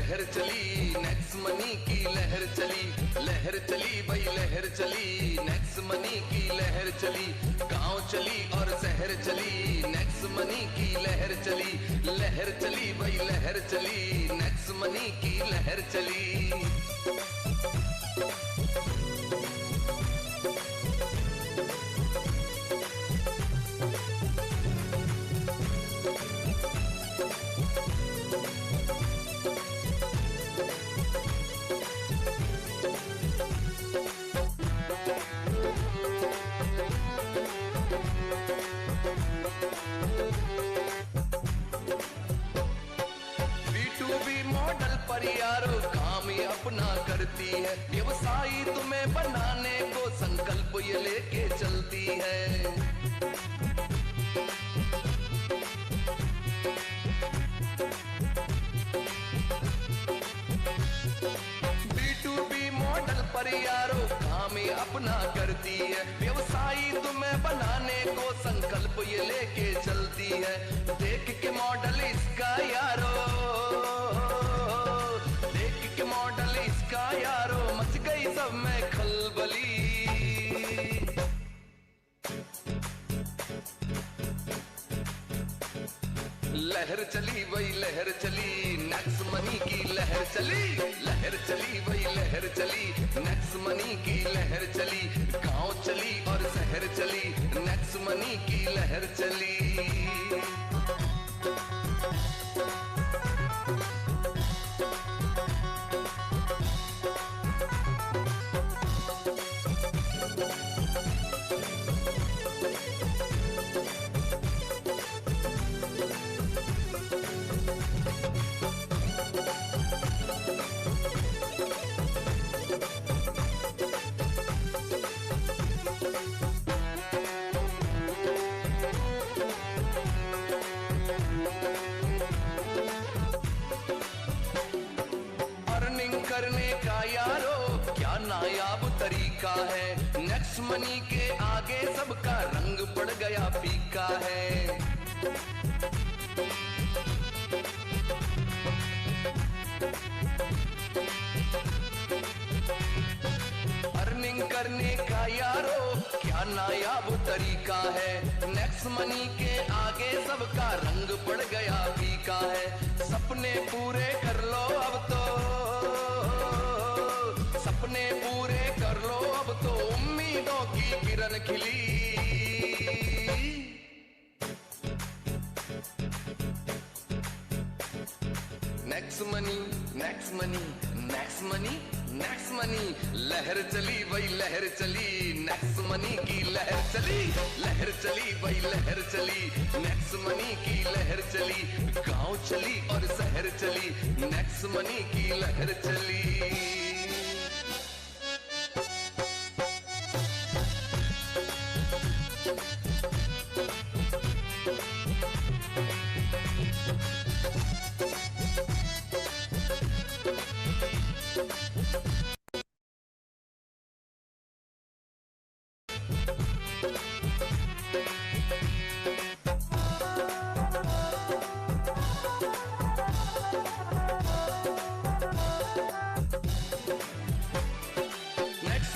लहर चली, next money की लहर चली, लहर चली भाई लहर चली, नेक्स्ट मनी की लहर चली, गांव चली और शहर चली, नेक्स्ट मनी की लहर चली, लहर चली भाई लहर चली, नेक्स्ट मनी की लहर चली। मॉडल पर यारो काम ये अपना करती है, व्यवसायी तुम्हें बनाने को संकल्प ये लेके चलती है। B2B मॉडल पर यारो काम ये अपना करती है, व्यवसायी तुम्हें बनाने को संकल्प ये लेके चलती है। देख के मॉडल इसका यारो, मॉडल इसका यारो मच गई सब में खलबली। लहर चली वही लहर चली, नेक्स्ट मनी की लहर चली, लहर चली वही लहर चली, नेक्स्ट मनी की लहर चली, गांव चली और शहर चली, नेक्स्ट मनी की लहर चली। करने का यारो क्या नायाब तरीका है, नेक्स्ट मनी के आगे सबका रंग पड़ गया फीका है। अर्निंग करने का यारो क्या नायाब तरीका है, नेक्स्ट मनी के आगे सबका रंग पड़ गया फीका है। सपने पूरे कर लो अब तो, सपने पूरे कर लो अब तो, उम्मीदों की किरण खिली। Next money next money next money next money, लहर चली वही लहर चली, नेक्स्ट मनी की लहर चली, लहर चली वही लहर चली, नेक्स्ट मनी की लहर चली, गांव चली और शहर चली, नेक्स्ट मनी की लहर चली।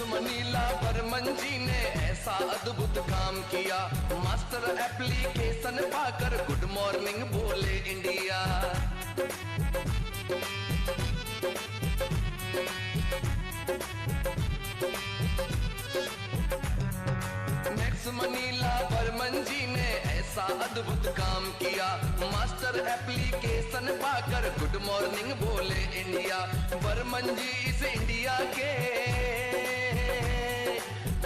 मनीला बर्मन जी ने ऐसा अद्भुत काम किया, मास्टर एप्लीकेशन पाकर गुड मॉर्निंग बोले इंडिया। नेक्स्ट मनीला बर्मन जी ने ऐसा अद्भुत काम किया, मास्टर एप्लीकेशन पाकर गुड मॉर्निंग बोले इंडिया। बर्मन जी इस इंडिया के,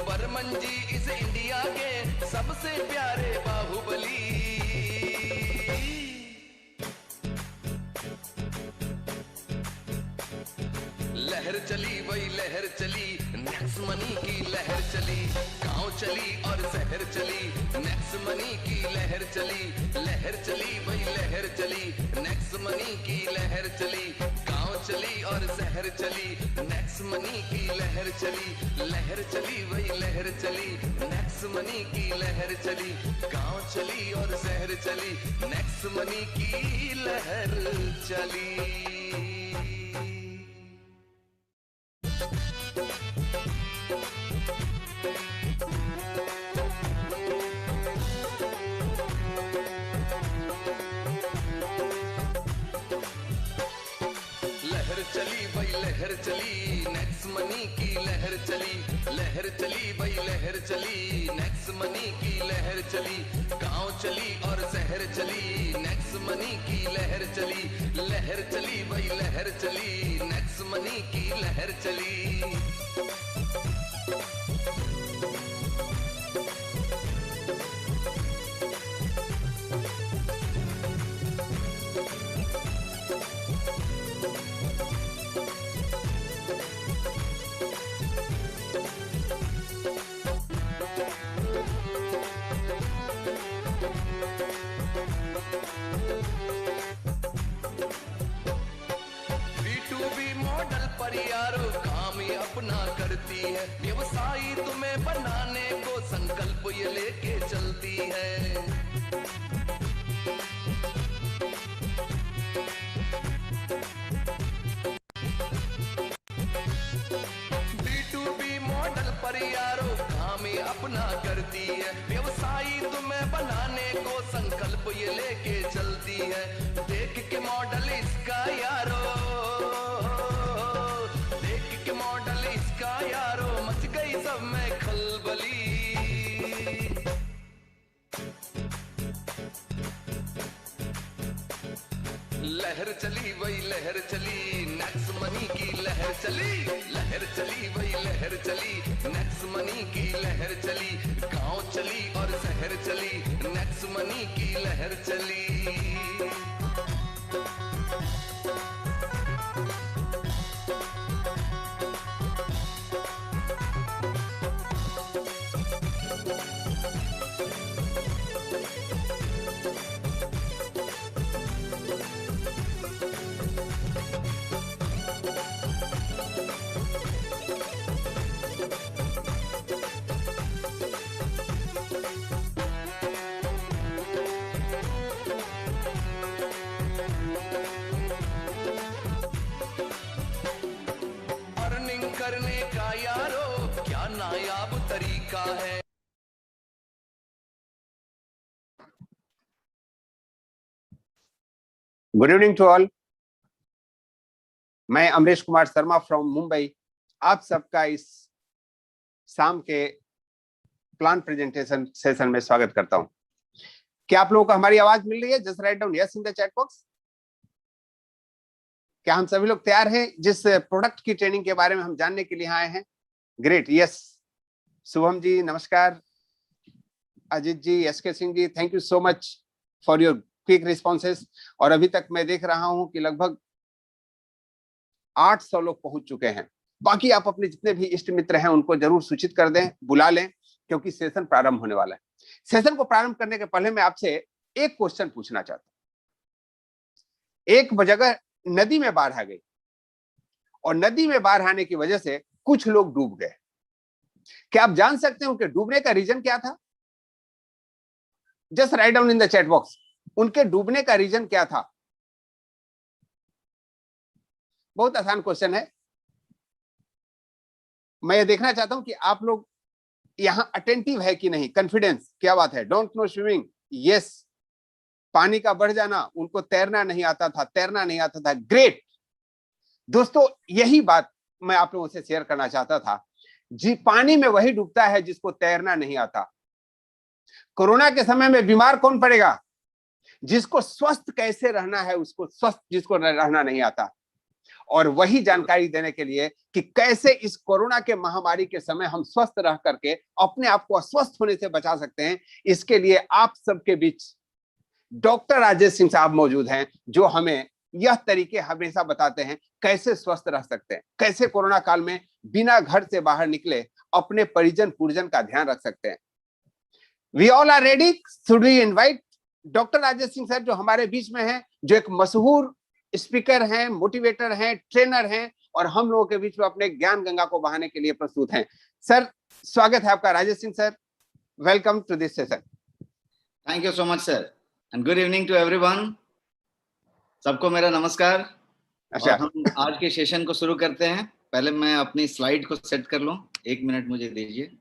बर्मन जी इस इंडिया के सबसे प्यारे बाहुबली। लहर चली वही लहर चली, नेक्स्ट मनी की लहर चली, गांव चली और शहर चली, नेक्स्ट मनी की लहर चली, लहर चली वही लहर चली, नेक्स्ट मनी की लहर चली, गांव चली और शहर चली, नेक्स्ट मनी की लहर चली, लहर चली वही लहर चली, नेक्स्ट मनी की लहर चली, गांव चली और शहर चली, नेक्स्ट मनी की लहर चली। चली, नेक्स्ट मनी की लहर चली भाई लहर चली, नेक्स्ट मनी की लहर चली, गांव चली और शहर चली, नेक्स्ट मनी की लहर चली भाई लहर चली, नेक्स्ट मनी की लहर चली। यारो काम ये अपना करती है, व्यवसायी तुम्हें बनाने को संकल्प ये लेके चलती है। B2B मॉडल पर यारो काम ये अपना करती है, व्यवसायी तुम्हें बनाने को संकल्प ये लेके चलती है। देख के मॉडल इसका यारो, मच गई सब में खलबली। लहर चली वही लहर चली, नेक्स्ट मनी की लहर चली वही लहर चली, नेक्स्ट मनी की लहर चली, गांव चली और शहर चली, नेक्स्ट मनी की लहर चली। करने का यारो क्या नायाब तरीका है। Good evening to all. मैं अमरीश कुमार शर्मा फ्रॉम मुंबई आप सबका इस शाम के प्लान प्रेजेंटेशन सेशन में स्वागत करता हूं। क्या आप लोगों को हमारी आवाज मिल रही है? Just write down yes in the chat box. क्या हम सभी लोग तैयार हैं जिस प्रोडक्ट की ट्रेनिंग के बारे में हम जानने के लिए आए हैं? Great, yes. शुभम जी नमस्कार, Ajit ji, SK Singh ji, thank you so much for your quick responses. और अभी तक मैं देख रहा हूं कि लगभग 800 लोग पहुंच चुके हैं। बाकी आप अपने जितने भी इष्ट मित्र हैं उनको जरूर सूचित कर दें, बुला लें, क्योंकि सेशन प्रारंभ होने वाला है। सेशन को प्रारंभ करने के पहले मैं आपसे एक क्वेश्चन पूछना चाहता हूं। एक जगह नदी में बाढ़ आ गई और नदी में बाढ़ आने की वजह से कुछ लोग डूब गए। क्या आप जान सकते हैं उनके डूबने का रीजन क्या था? Just write down in the chat box, उनके डूबने का रीजन क्या था? बहुत आसान क्वेश्चन है। मैं ये देखना चाहता हूं कि आप लोग यहां अटेंटिव है कि नहीं। कॉन्फिडेंस, क्या बात है। Don't know swimming, yes. पानी का बढ़ जाना, उनको तैरना नहीं आता था, ग्रेट। दोस्तों यही बात मैं आप लोगों से शेयर करना चाहता था। जी, पानी में वही डूबता है जिसको तैरना नहीं आता। कोरोना के समय में बीमार कौन पड़ेगा? जिसको स्वस्थ कैसे रहना है, उसको स्वस्थ जिसको रहना नहीं आता। और वही जानकारी देने के लिए कि कैसे इस कोरोना के महामारी के समय हम स्वस्थ रह करके अपने आप को अस्वस्थ होने से बचा सकते हैं, इसके लिए आप सबके बीच डॉक्टर राजेश सिंह साहब मौजूद हैं, जो हमें यह तरीके हमेशा बताते हैं कैसे स्वस्थ रह सकते हैं, कैसे कोरोना काल में बिना घर से बाहर निकले अपने परिजन पुरजन का ध्यान रख सकते हैं। We all are ready. Should we invite doctor Rajesh Singh sir, जो हमारे बीच में हैं, जो एक मशहूर स्पीकर हैं, मोटिवेटर हैं, ट्रेनर हैं, और हम लोगों के बीच में अपने ज्ञान गंगा को बहाने के लिए प्रस्तुत हैं। सर, स्वागत है आपका। Rajesh Singh sir, welcome to this session. Thank you so much sir, and good evening to everyone. सबको मेरा नमस्कार। और हम आज के सेशन को शुरू करते हैं। पहले मैं अपनी स्लाइड को सेट कर लूं, 1 मिनट मुझे दीजिए।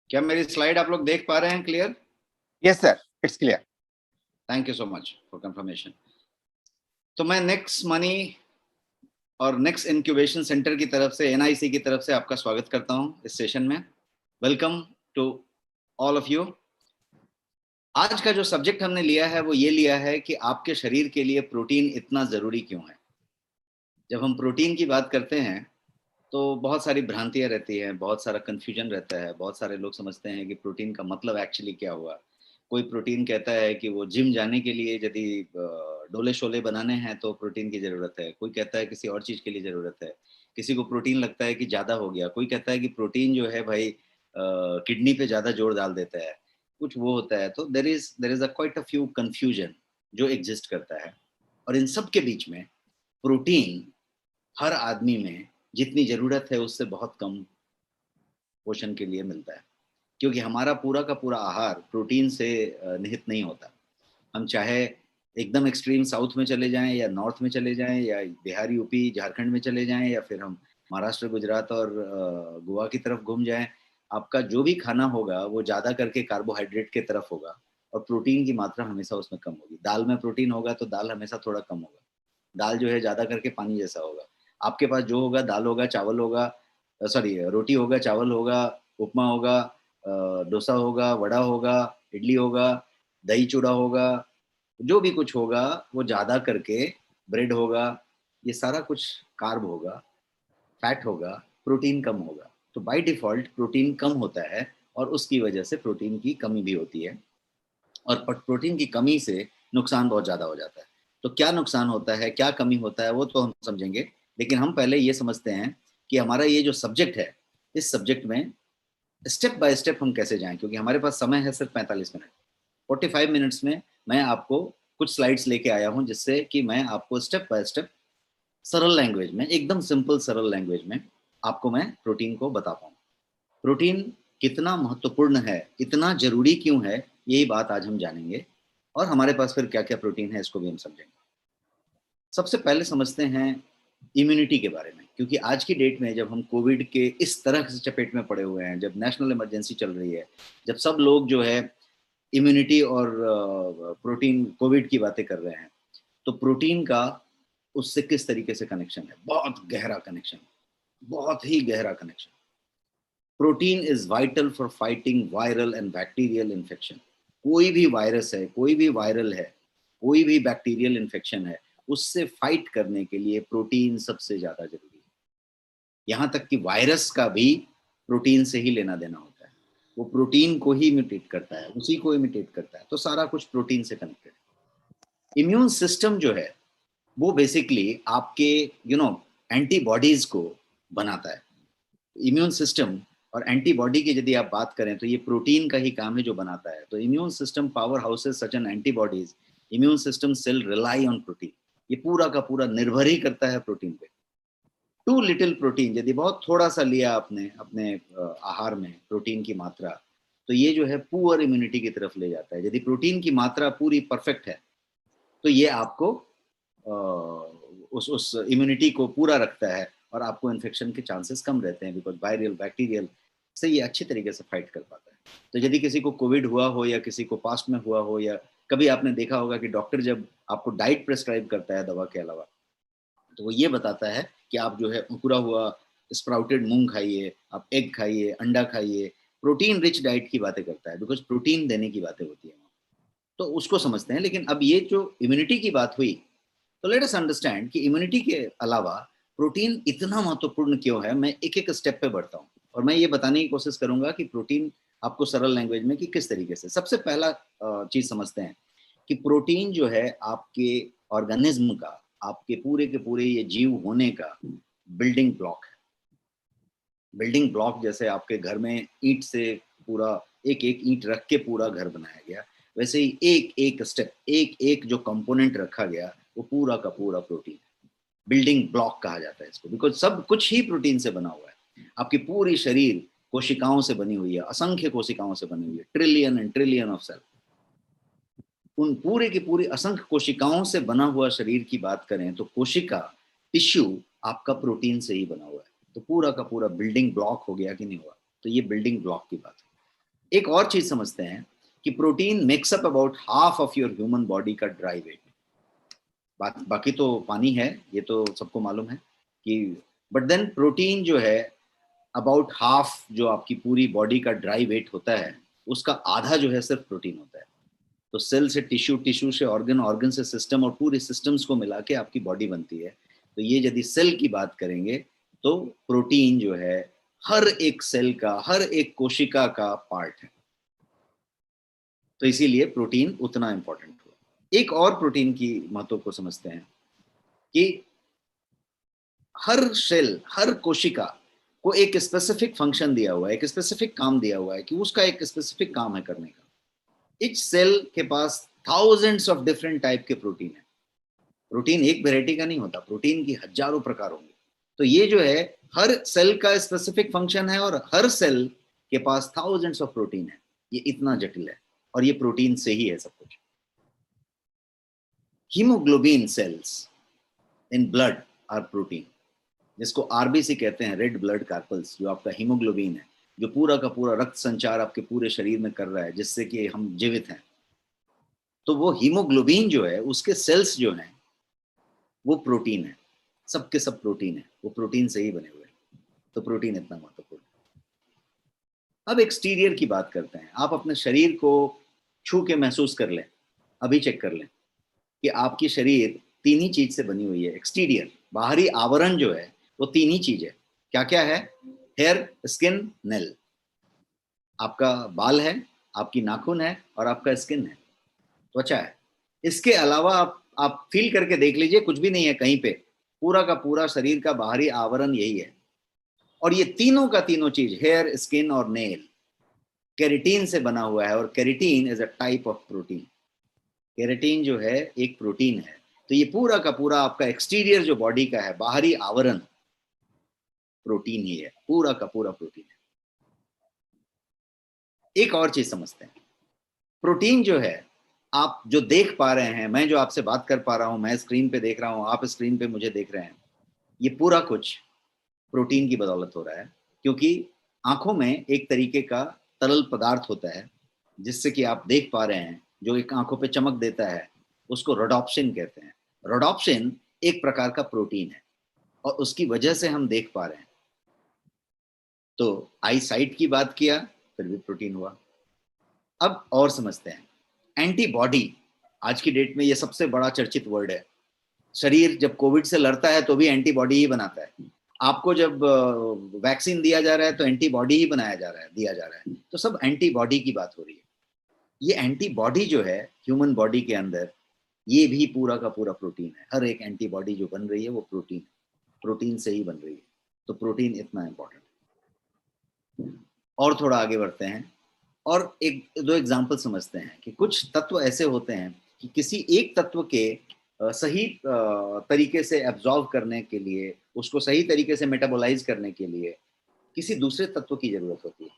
क्या मेरी स्लाइड आप लोग देख पा रहे हैं clear? Yes sir, it's clear. Thank you so much for confirmation. तो मैं नेक्स्ट मनी और नेक्स्ट इंक्यूबेशन सेंटर की तरफ से, एनआईसी की तरफ से आपका स्वागत करता हूं इस सेशन में। Welcome to all of you. आज का जो सब्जेक्ट हमने लिया है वो ये लिया है कि आपके शरीर के लिए प्रोटीन इतना जरूरी क्यों है। जब हम प्रोटीन की बात करते हैं तो बहुत सारी भ्रांतियां रहती हैं, बहुत सारा कंफ्यूजन रहता है। बहुत सारे लोग समझते हैं कि प्रोटीन का मतलब एक्चुअली क्या हुआ। कोई प्रोटीन कहता है कि वो जिम जाने के लिए यदि डोले शोले बनाने हैं तो प्रोटीन की जरूरत है। कोई कहता है किसी और चीज के लिए जरूरत है। किसी को प्रोटीन लगता है कि ज्यादा हो गया। कोई कहता है कि प्रोटीन जो है भाई किडनी पे ज्यादा जोर डाल देता है, कुछ वो होता है। तो there is a quite a few confusion जो एग्जिस्ट करता है। और इन सब के बीच में प्रोटीन हर आदमी में जितनी जरूरत है उससे बहुत कम पोषण के लिए मिलता है, क्योंकि हमारा पूरा का पूरा आहार प्रोटीन से निहित नहीं होता। हम चाहे एकदम एक्सट्रीम साउथ में चले जाएं या नॉर्थ में चले जाएं या बिहार यूपी झारखंड में चले जाएं या फिर हम महाराष्ट्र गुजरात और गोवा की तरफ घूम जाएं, आपका जो भी खाना होगा वो ज़्यादा करके कार्बोहाइड्रेट के तरफ होगा और प्रोटीन की मात्रा हमेशा उसमें कम होगी। दाल में प्रोटीन होगा तो दाल हमेशा थोड़ा कम होगा। दाल जो है ज़्यादा करके पानी जैसा होगा। आपके पास जो होगा दाल होगा, चावल होगा, सॉरी रोटी होगा, चावल होगा, उपमा होगा, डोसा होगा, वड़ा होगा, इडली होगा, दही चूड़ा होगा, जो भी कुछ होगा वो ज़्यादा करके ब्रेड होगा। ये सारा कुछ कार्ब होगा, फैट होगा, प्रोटीन कम होगा। तो बाय डिफॉल्ट प्रोटीन कम होता है और उसकी वजह से प्रोटीन की कमी भी होती है। और प्रोटीन की कमी से नुकसान बहुत ज़्यादा हो जाता है। तो क्या नुकसान होता है, क्या कमी होता है, वो तो हम समझेंगे। लेकिन हम पहले ये समझते हैं कि हमारा ये जो सब्जेक्ट है, इस सब्जेक्ट में स्टेप बाय स्टेप हम कैसे जाएं, क्योंकि हमारे पास समय है सिर्फ 45 मिनट। 45 मिनट्स में मैं आपको कुछ स्लाइड्स लेके आया हूं जिससे कि मैं आपको स्टेप बाय स्टेप सरल लैंग्वेज में, एकदम सिंपल सरल लैंग्वेज में आपको मैं प्रोटीन को बता पाऊँ। प्रोटीन कितना महत्वपूर्ण है, इतना जरूरी क्यों है, यही बात आज हम जानेंगे। और हमारे पास फिर क्या क्या प्रोटीन है इसको भी हम समझेंगे। सबसे पहले समझते हैं इम्यूनिटी के बारे में, क्योंकि आज की डेट में जब हम कोविड के इस तरह से चपेट में पड़े हुए हैं, जब नेशनल इमरजेंसी चल रही है, जब सब लोग जो है इम्यूनिटी और प्रोटीन कोविड की बातें कर रहे हैं, तो प्रोटीन का उससे किस तरीके से कनेक्शन है। बहुत गहरा कनेक्शन, बहुत ही गहरा connection. Protein is vital for fighting viral and bacterial infection. कोई भी वायरस है, कोई भी वायरल है, कोई भी बैक्टीरियल इन्फेक्शन है, उससे फाइट करने के लिए प्रोटीन सबसे ज्यादा जरूरी है। यहां तक कि वायरस का भी प्रोटीन से ही लेना देना होता है। वो प्रोटीन को ही इमिटेट करता है, उसी को इमिटेट करता है। तो सारा कुछ प्रोटीन से कनेक्टेड है। इम्यून सिस्टम जो है वो बेसिकली आपके एंटीबॉडीज को बनाता है। इम्यून सिस्टम और एंटीबॉडी की यदि आप बात करें तो ये प्रोटीन का ही काम है जो बनाता है। तो immune system powerhouses such an antibodies, immune system cell rely on protein. ये पूरा का पूरा निर्भर ही करता है प्रोटीन पे। टू लिटिल प्रोटीन, यदि बहुत थोड़ा सा लिया आपने अपने आहार में प्रोटीन की मात्रा, तो ये जो है पुअर इम्यूनिटी की तरफ ले जाता है। यदि प्रोटीन की मात्रा पूरी परफेक्ट है तो ये आपको उस इम्यूनिटी को पूरा रखता है और आपको इन्फेक्शन के चांसेस कम रहते हैं, बिकॉज वायरल बैक्टीरियल से ये अच्छी तरीके से फाइट कर पाता है। तो यदि किसी को कोविड हुआ हो या किसी को पास्ट में हुआ हो, या कभी आपने देखा होगा कि डॉक्टर जब आपको डाइट प्रेस्क्राइब करता है दवा के अलावा, तो वो ये बताता है कि आप जो है अंकुरा हुआ स्प्राउटेड मूंग खाइए, आप एग खाइए, अंडा खाइए। प्रोटीन रिच डाइट की बातें करता है, बिकॉज प्रोटीन देने की बातें होती है। तो उसको समझते हैं। लेकिन अब ये जो इम्यूनिटी की बात हुई, तो लेट अस अंडरस्टैंड कि इम्यूनिटी के अलावा प्रोटीन इतना महत्वपूर्ण क्यों है। मैं एक एक स्टेप पे बढ़ता हूँ और मैं ये बताने की कोशिश करूंगा कि प्रोटीन आपको सरल लैंग्वेज में कि किस तरीके से। सबसे पहला चीज समझते हैं कि प्रोटीन जो है आपके ऑर्गेनिज्म का, आपके पूरे के पूरे ये जीव होने का बिल्डिंग ब्लॉक है। बिल्डिंग ब्लॉक जैसे आपके घर में ईंट से पूरा एक एक ईंट रख के पूरा घर बनाया गया, वैसे ही एक एक स्टेप, एक एक जो कंपोनेंट रखा गया वो पूरा का पूरा प्रोटीन। बिल्डिंग ब्लॉक कहा जाता है इसको, बिकॉज सब कुछ ही प्रोटीन से बना हुआ है। आपकी पूरी शरीर कोशिकाओं से बनी हुई है, असंख्य कोशिकाओं से बनी हुई है, trillion and trillion of cell. उन पूरे की पूरी असंख्य कोशिकाओं से बना हुआ शरीर की बात करें तो कोशिका टिश्यू आपका प्रोटीन से ही बना हुआ है। तो पूरा का पूरा बिल्डिंग ब्लॉक हो गया कि नहीं हुआ। तो ये बिल्डिंग ब्लॉक की बात है। एक और चीज समझते हैं कि protein makes up about half of your human body का ड्राई वेट। बाकी तो पानी है, ये तो सबको मालूम है कि, बट देन प्रोटीन जो है अबाउट हाफ जो आपकी पूरी बॉडी का ड्राई वेट होता है, उसका आधा जो है सिर्फ प्रोटीन होता है। तो सेल से टिश्यू, टिश्यू से ऑर्गन, ऑर्गन से सिस्टम, और पूरे सिस्टम्स को मिला के आपकी बॉडी बनती है। तो ये यदि सेल की बात करेंगे तो प्रोटीन जो है हर एक सेल का, हर एक कोशिका का पार्ट है। तो इसीलिए प्रोटीन उतना इंपॉर्टेंट हुआ। एक और प्रोटीन की महत्व को समझते हैं कि हर सेल, हर कोशिका को एक स्पेसिफिक फंक्शन दिया हुआ है, एक स्पेसिफिक काम दिया हुआ है कि उसका एक स्पेसिफिक काम है करने का। इच सेल के पास थाउजेंड्स ऑफ डिफरेंट टाइप के प्रोटीन है। प्रोटीन एक वेराइटी का नहीं होता, प्रोटीन की हजारों प्रकार होंगे। तो ये जो है हर सेल का स्पेसिफिक फंक्शन है और हर सेल के पास थाउजेंड्स ऑफ प्रोटीन है। ये इतना जटिल है और ये प्रोटीन से ही है सब कुछ। Haemoglobin cells in blood are protein, जिसको आरबीसी कहते हैं, रेड ब्लड कार्पल्स, जो आपका हीमोग्लोबिन है, जो पूरा का पूरा रक्त संचार आपके पूरे शरीर में कर रहा है जिससे कि हम जीवित हैं। तो वो हीमोग्लोबिन जो है, उसके सेल्स जो हैं वो प्रोटीन है, सबके सब प्रोटीन है, वो प्रोटीन से ही बने हुए हैं। तो प्रोटीन इतना महत्वपूर्ण है। अब एक्सटीरियर की बात करते हैं। आप अपने शरीर को छू के महसूस कर लें, अभी चेक कर लें कि आपकी शरीर तीन ही चीज से बनी हुई है। एक्सटीरियर, बाहरी आवरण जो है वो तीन ही चीज है। क्या क्या है? Hair, skin, nail. आपका बाल है, आपकी नाखून है और आपका स्किन है, त्वचा है। इसके अलावा आप फील करके देख लीजिए, कुछ भी नहीं है कहीं पे। पूरा का पूरा शरीर का बाहरी आवरण यही है। और ये तीनों का तीनों चीज, हेयर, स्किन और नेल, केराटिन से बना हुआ है। और keratin is a type of protein. Keratin जो है एक प्रोटीन है। तो ये पूरा का पूरा आपका एक्सटीरियर जो बॉडी का है, बाहरी आवरण, प्रोटीन ही है, पूरा का पूरा प्रोटीन है। एक और चीज समझते हैं, प्रोटीन जो है आप जो देख पा रहे हैं, मैं जो आपसे बात कर पा रहा हूं, मैं स्क्रीन पे देख रहा हूं, आप स्क्रीन पे मुझे देख रहे हैं, ये पूरा कुछ प्रोटीन की बदौलत हो रहा है। क्योंकि आंखों में एक तरीके का तरल पदार्थ होता है जिससे कि आप देख पा रहे हैं, जो एक आंखों पे चमक देता है, उसको रोडोप्सिन कहते हैं। रोडोप्सिन एक प्रकार का प्रोटीन है और उसकी वजह से हम देख पा रहे हैं। तो आई साइट की बात किया, फिर भी प्रोटीन हुआ। अब और समझते हैं, एंटीबॉडी आज की डेट में ये सबसे बड़ा चर्चित वर्ड है। शरीर जब कोविड से लड़ता है तो भी एंटीबॉडी ही बनाता है। आपको जब वैक्सीन दिया जा रहा है तो एंटीबॉडी ही दिया जा रहा है। तो सब एंटीबॉडी की बात हो रही है। ये एंटीबॉडी जो है ह्यूमन बॉडी के अंदर, ये भी पूरा का पूरा प्रोटीन है। हर एक एंटीबॉडी जो बन रही है वो प्रोटीन से ही बन रही है। तो प्रोटीन इतना इंपॉर्टेंट। और थोड़ा आगे बढ़ते हैं और एक दो एग्जाम्पल समझते हैं कि कुछ तत्व ऐसे होते हैं कि किसी एक तत्व के सही तरीके से एब्जॉर्व करने के लिए, उसको सही तरीके से मेटाबोलाइज करने के लिए किसी दूसरे तत्व की जरूरत होती है।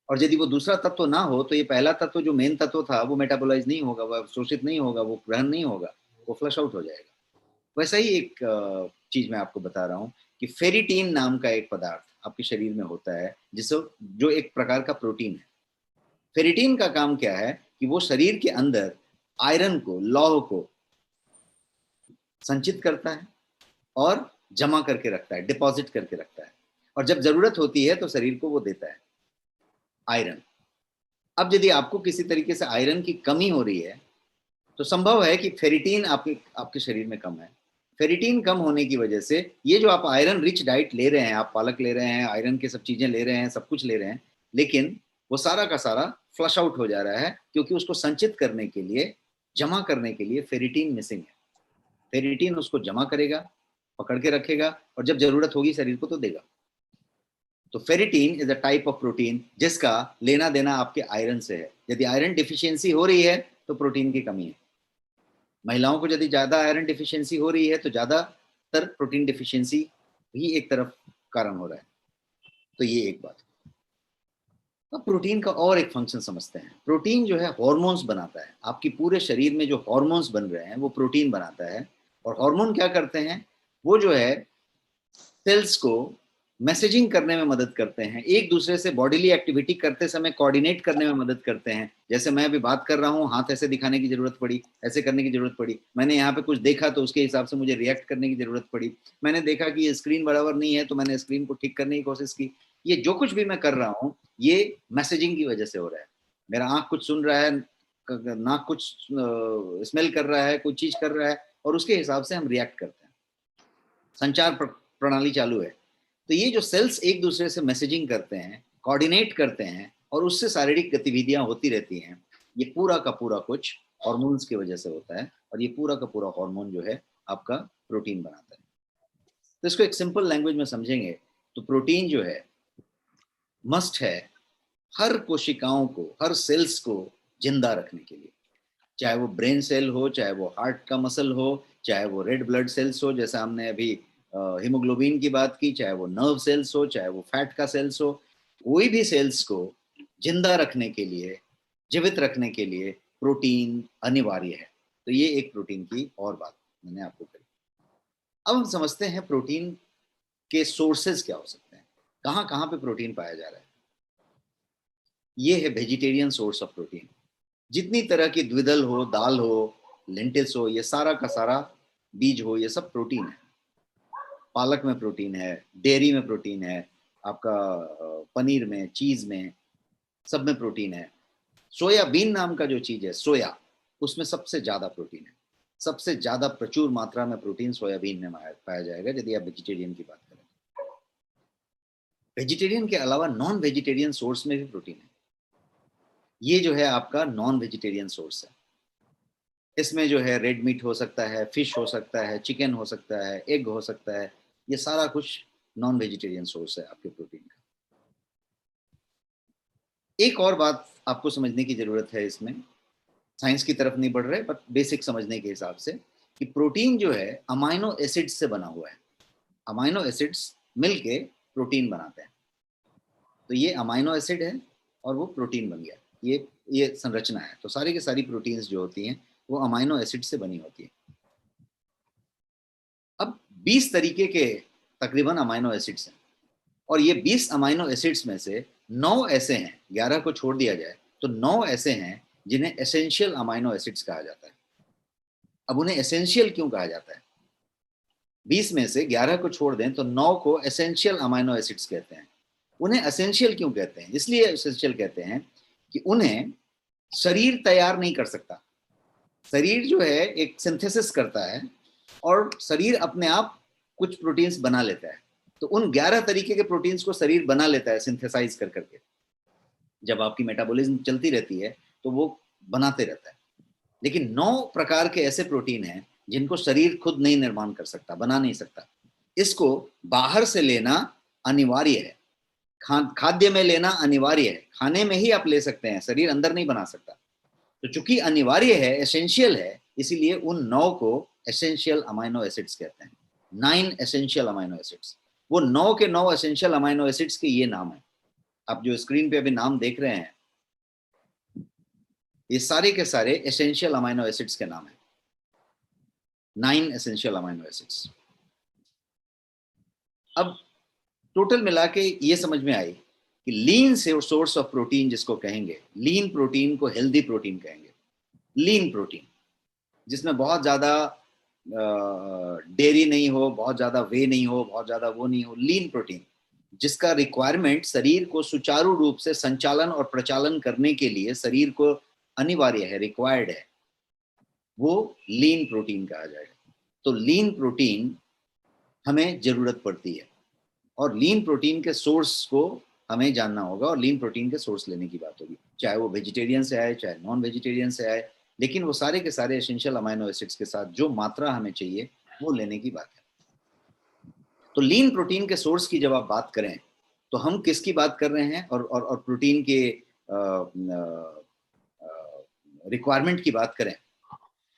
और यदि वो दूसरा तत्व ना हो तो ये पहला तत्व जो मेन तत्व था वो मेटाबोलाइज नहीं होगा, वो अवशोषित नहीं होगा, वो ग्रहण नहीं होगा, वो फ्लश आउट हो जाएगा। वैसा ही एक चीज मैं आपको बता रहा हूँ कि फेरिटीन नाम का एक पदार्थ आपके शरीर में होता है, जो एक प्रकार का प्रोटीन है। फेरिटीन का काम क्या है कि वो शरीर के अंदर आयरन को, लौह को संचित करता है और जमा करके रखता है, डिपॉजिट करके रखता है। और जब जरूरत होती है तो शरीर को वो देता है आयरन। अब यदि आपको किसी तरीके से आयरन की कमी हो रही है तो संभव है कि फेरिटीन आपके शरीर में कम है। फेरिटीन कम होने की वजह से ये जो आप आयरन रिच डाइट ले रहे हैं, आप पालक ले रहे हैं, आयरन के सब चीजें ले रहे हैं, सब कुछ ले रहे हैं, लेकिन वो सारा का सारा फ्लश आउट हो जा रहा है क्योंकि उसको संचित करने के लिए, जमा करने के लिए फेरिटीन मिसिंग है। फेरिटीन उसको जमा करेगा, पकड़ के रखेगा और जब जरूरत होगी शरीर को तो देगा। तो ferritin is a type of protein जिसका लेना देना आपके आयरन से है। यदि आयरन डिफिशियंसी हो रही है तो प्रोटीन की कमी है। महिलाओं को यदि ज्यादा आयरन डिफिशियंसी हो रही है तो ज्यादातर प्रोटीन डिफिशियंसी भी एक तरफ कारण हो रहा है। तो ये एक बात। अब प्रोटीन का और एक फंक्शन समझते हैं। प्रोटीन जो है हार्मोन्स बनाता है। आपकी पूरे शरीर में जो हार्मोन्स बन रहे हैं वो प्रोटीन बनाता है। और हार्मोन क्या करते हैं? वो जो है सेल्स को मैसेजिंग करने में मदद करते हैं, एक दूसरे से बॉडीली एक्टिविटी करते समय कोऑर्डिनेट करने में मदद करते हैं। जैसे मैं अभी बात कर रहा हूँ, हाथ ऐसे दिखाने की जरूरत पड़ी, ऐसे करने की जरूरत पड़ी, मैंने यहाँ पे कुछ देखा तो उसके हिसाब से मुझे रिएक्ट करने की जरूरत पड़ी, मैंने देखा कि ये स्क्रीन बराबर नहीं है तो मैंने स्क्रीन को ठीक करने की कोशिश की। ये जो कुछ भी मैं कर रहा हूँ ये मैसेजिंग की वजह से हो रहा है। मेरा आंख कुछ सुन रहा है, नाक कुछ स्मेल कर रहा है, कोई चीज कर रहा है, और उसके हिसाब से हम रिएक्ट करते हैं। संचार प्रणाली चालू है। तो ये जो सेल्स एक दूसरे से मैसेजिंग करते हैं, कोऑर्डिनेट करते हैं, और उससे शारीरिक गतिविधियां होती रहती हैं, ये पूरा का पूरा कुछ हार्मोन्स की वजह से होता है। और ये पूरा का पूरा हार्मोन जो है आपका प्रोटीन बनाता है। तो इसको एक सिंपल लैंग्वेज में समझेंगे तो प्रोटीन जो है मस्ट है हर कोशिकाओं को, हर सेल्स को जिंदा रखने के लिए। चाहे वो ब्रेन सेल हो, चाहे वो हार्ट का मसल हो, चाहे वो रेड ब्लड सेल्स हो, जैसा हमने अभी हीमोग्लोबिन की बात की, चाहे वो नर्व सेल्स हो, चाहे वो फैट का सेल्स हो, कोई भी सेल्स को जिंदा रखने के लिए, जीवित रखने के लिए प्रोटीन अनिवार्य है। तो ये एक प्रोटीन की और बात मैंने आपको कही। अब हम समझते हैं प्रोटीन के सोर्सेज क्या हो सकते हैं, कहाँ कहाँ पे प्रोटीन पाया जा रहा है। ये है वेजिटेरियन सोर्स ऑफ प्रोटीन। जितनी तरह की द्विदल हो, दाल हो, लेंटिल्स हो, ये सारा का सारा, बीज हो, ये सब प्रोटीन है। पालक में प्रोटीन है, डेयरी में प्रोटीन है, आपका पनीर में, चीज में, सब में प्रोटीन है। सोयाबीन नाम का जो चीज है सोया, उसमें सबसे ज्यादा प्रोटीन है। सबसे ज्यादा प्रचुर मात्रा में प्रोटीन सोयाबीन में पाया जाएगा यदि आप वेजिटेरियन की बात करें। वेजिटेरियन के अलावा नॉन वेजिटेरियन सोर्स में भी प्रोटीन है। ये जो है आपका नॉन वेजिटेरियन सोर्स है। इसमें जो है रेड मीट हो सकता है, फिश हो सकता है, चिकन हो सकता है, एग हो सकता है, ये सारा कुछ नॉन वेजिटेरियन सोर्स है आपके प्रोटीन का। एक और बात आपको समझने की जरूरत है इसमें, साइंस की तरफ नहीं बढ़ रहे बट बेसिक समझने के हिसाब से, कि प्रोटीन जो है अमाइनो एसिड्स से बना हुआ है। अमाइनो एसिड्स मिलके प्रोटीन बनाते हैं। तो ये अमाइनो एसिड है और वो प्रोटीन बन गया। ये संरचना है। तो सारी की सारी प्रोटीन्स जो होती हैं वो अमाइनो एसिड से बनी होती है। अब 20 तरीके के तकरीबन अमाइनो एसिड्स हैं, और ये 20 अमाइनो एसिड्स में से 9 ऐसे हैं, 11 को छोड़ दिया जाए तो 9 ऐसे हैं जिन्हें एसेंशियल अमाइनो एसिड्स कहा जाता है। अब उन्हें एसेंशियल क्यों कहा जाता है? 20 में से 11 को छोड़ दें तो 9 को एसेंशियल अमाइनो एसिड्स कहते हैं। उन्हें एसेंशियल क्यों कहते हैं? इसलिए एसेंशियल कहते हैं कि उन्हें शरीर तैयार नहीं कर सकता। शरीर जो है एक सिंथेसिस करता है और शरीर अपने आप कुछ प्रोटीन्स बना लेता है। तो उन 11 तरीके के प्रोटीन्स को शरीर बना लेता है सिंथेसाइज कर करके। जब आपकी मेटाबॉलिज्म चलती रहती है तो वो बनाते रहता है। लेकिन 9 प्रकार के ऐसे प्रोटीन हैं जिनको शरीर खुद नहीं निर्माण कर सकता, बना नहीं सकता। इसको बाहर से लेना अनिवार्य है, खाद्य में लेना अनिवार्य है। खाने में ही आप ले सकते हैं, शरीर अंदर नहीं बना सकता। तो चूंकि अनिवार्य है, एसेंशियल है, इसीलिए उन 9 को एसेंशियल अमाइनो एसिड्स कहते हैं। 9 एसेंशियल अमाइनो एसिड्स। वो 9 के 9 एसेंशियल अमाइनो एसिड्स के ये नाम है। आप जो स्क्रीन पे अभी नाम देख रहे हैं, ये सारे के सारे एसेंशियल अमाइनो एसिड्स के नाम है। 9 एसेंशियल अमाइनो एसिड्स। अब टोटल मिला के ये समझ में आई कि लीन सोर्स ऑफ प्रोटीन जिसको कहेंगे, लीन प्रोटीन को हेल्दी प्रोटीन कहेंगे। लीन प्रोटीन जिसमें बहुत ज्यादा डेयरी नहीं हो, बहुत ज्यादा वे नहीं हो, बहुत ज्यादा वो नहीं हो। लीन प्रोटीन जिसका रिक्वायरमेंट शरीर को सुचारू रूप से संचालन और प्रचालन करने के लिए शरीर को अनिवार्य है, रिक्वायर्ड है, वो लीन प्रोटीन कहा जाएगा। तो लीन प्रोटीन हमें जरूरत पड़ती है और लीन प्रोटीन के सोर्स को हमें जानना होगा और लीन प्रोटीन के सोर्स लेने की बात होगी, चाहे वो वेजिटेरियन से आए चाहे नॉन वेजिटेरियन से आए, लेकिन वो सारे के सारे एसेंशियल अमाइनो एसिड्स के साथ जो मात्रा हमें चाहिए वो लेने की बात है। तो लीन प्रोटीन के सोर्स की जब आप बात करें तो हम किसकी बात कर रहे हैं, और प्रोटीन के रिक्वायरमेंट की बात करें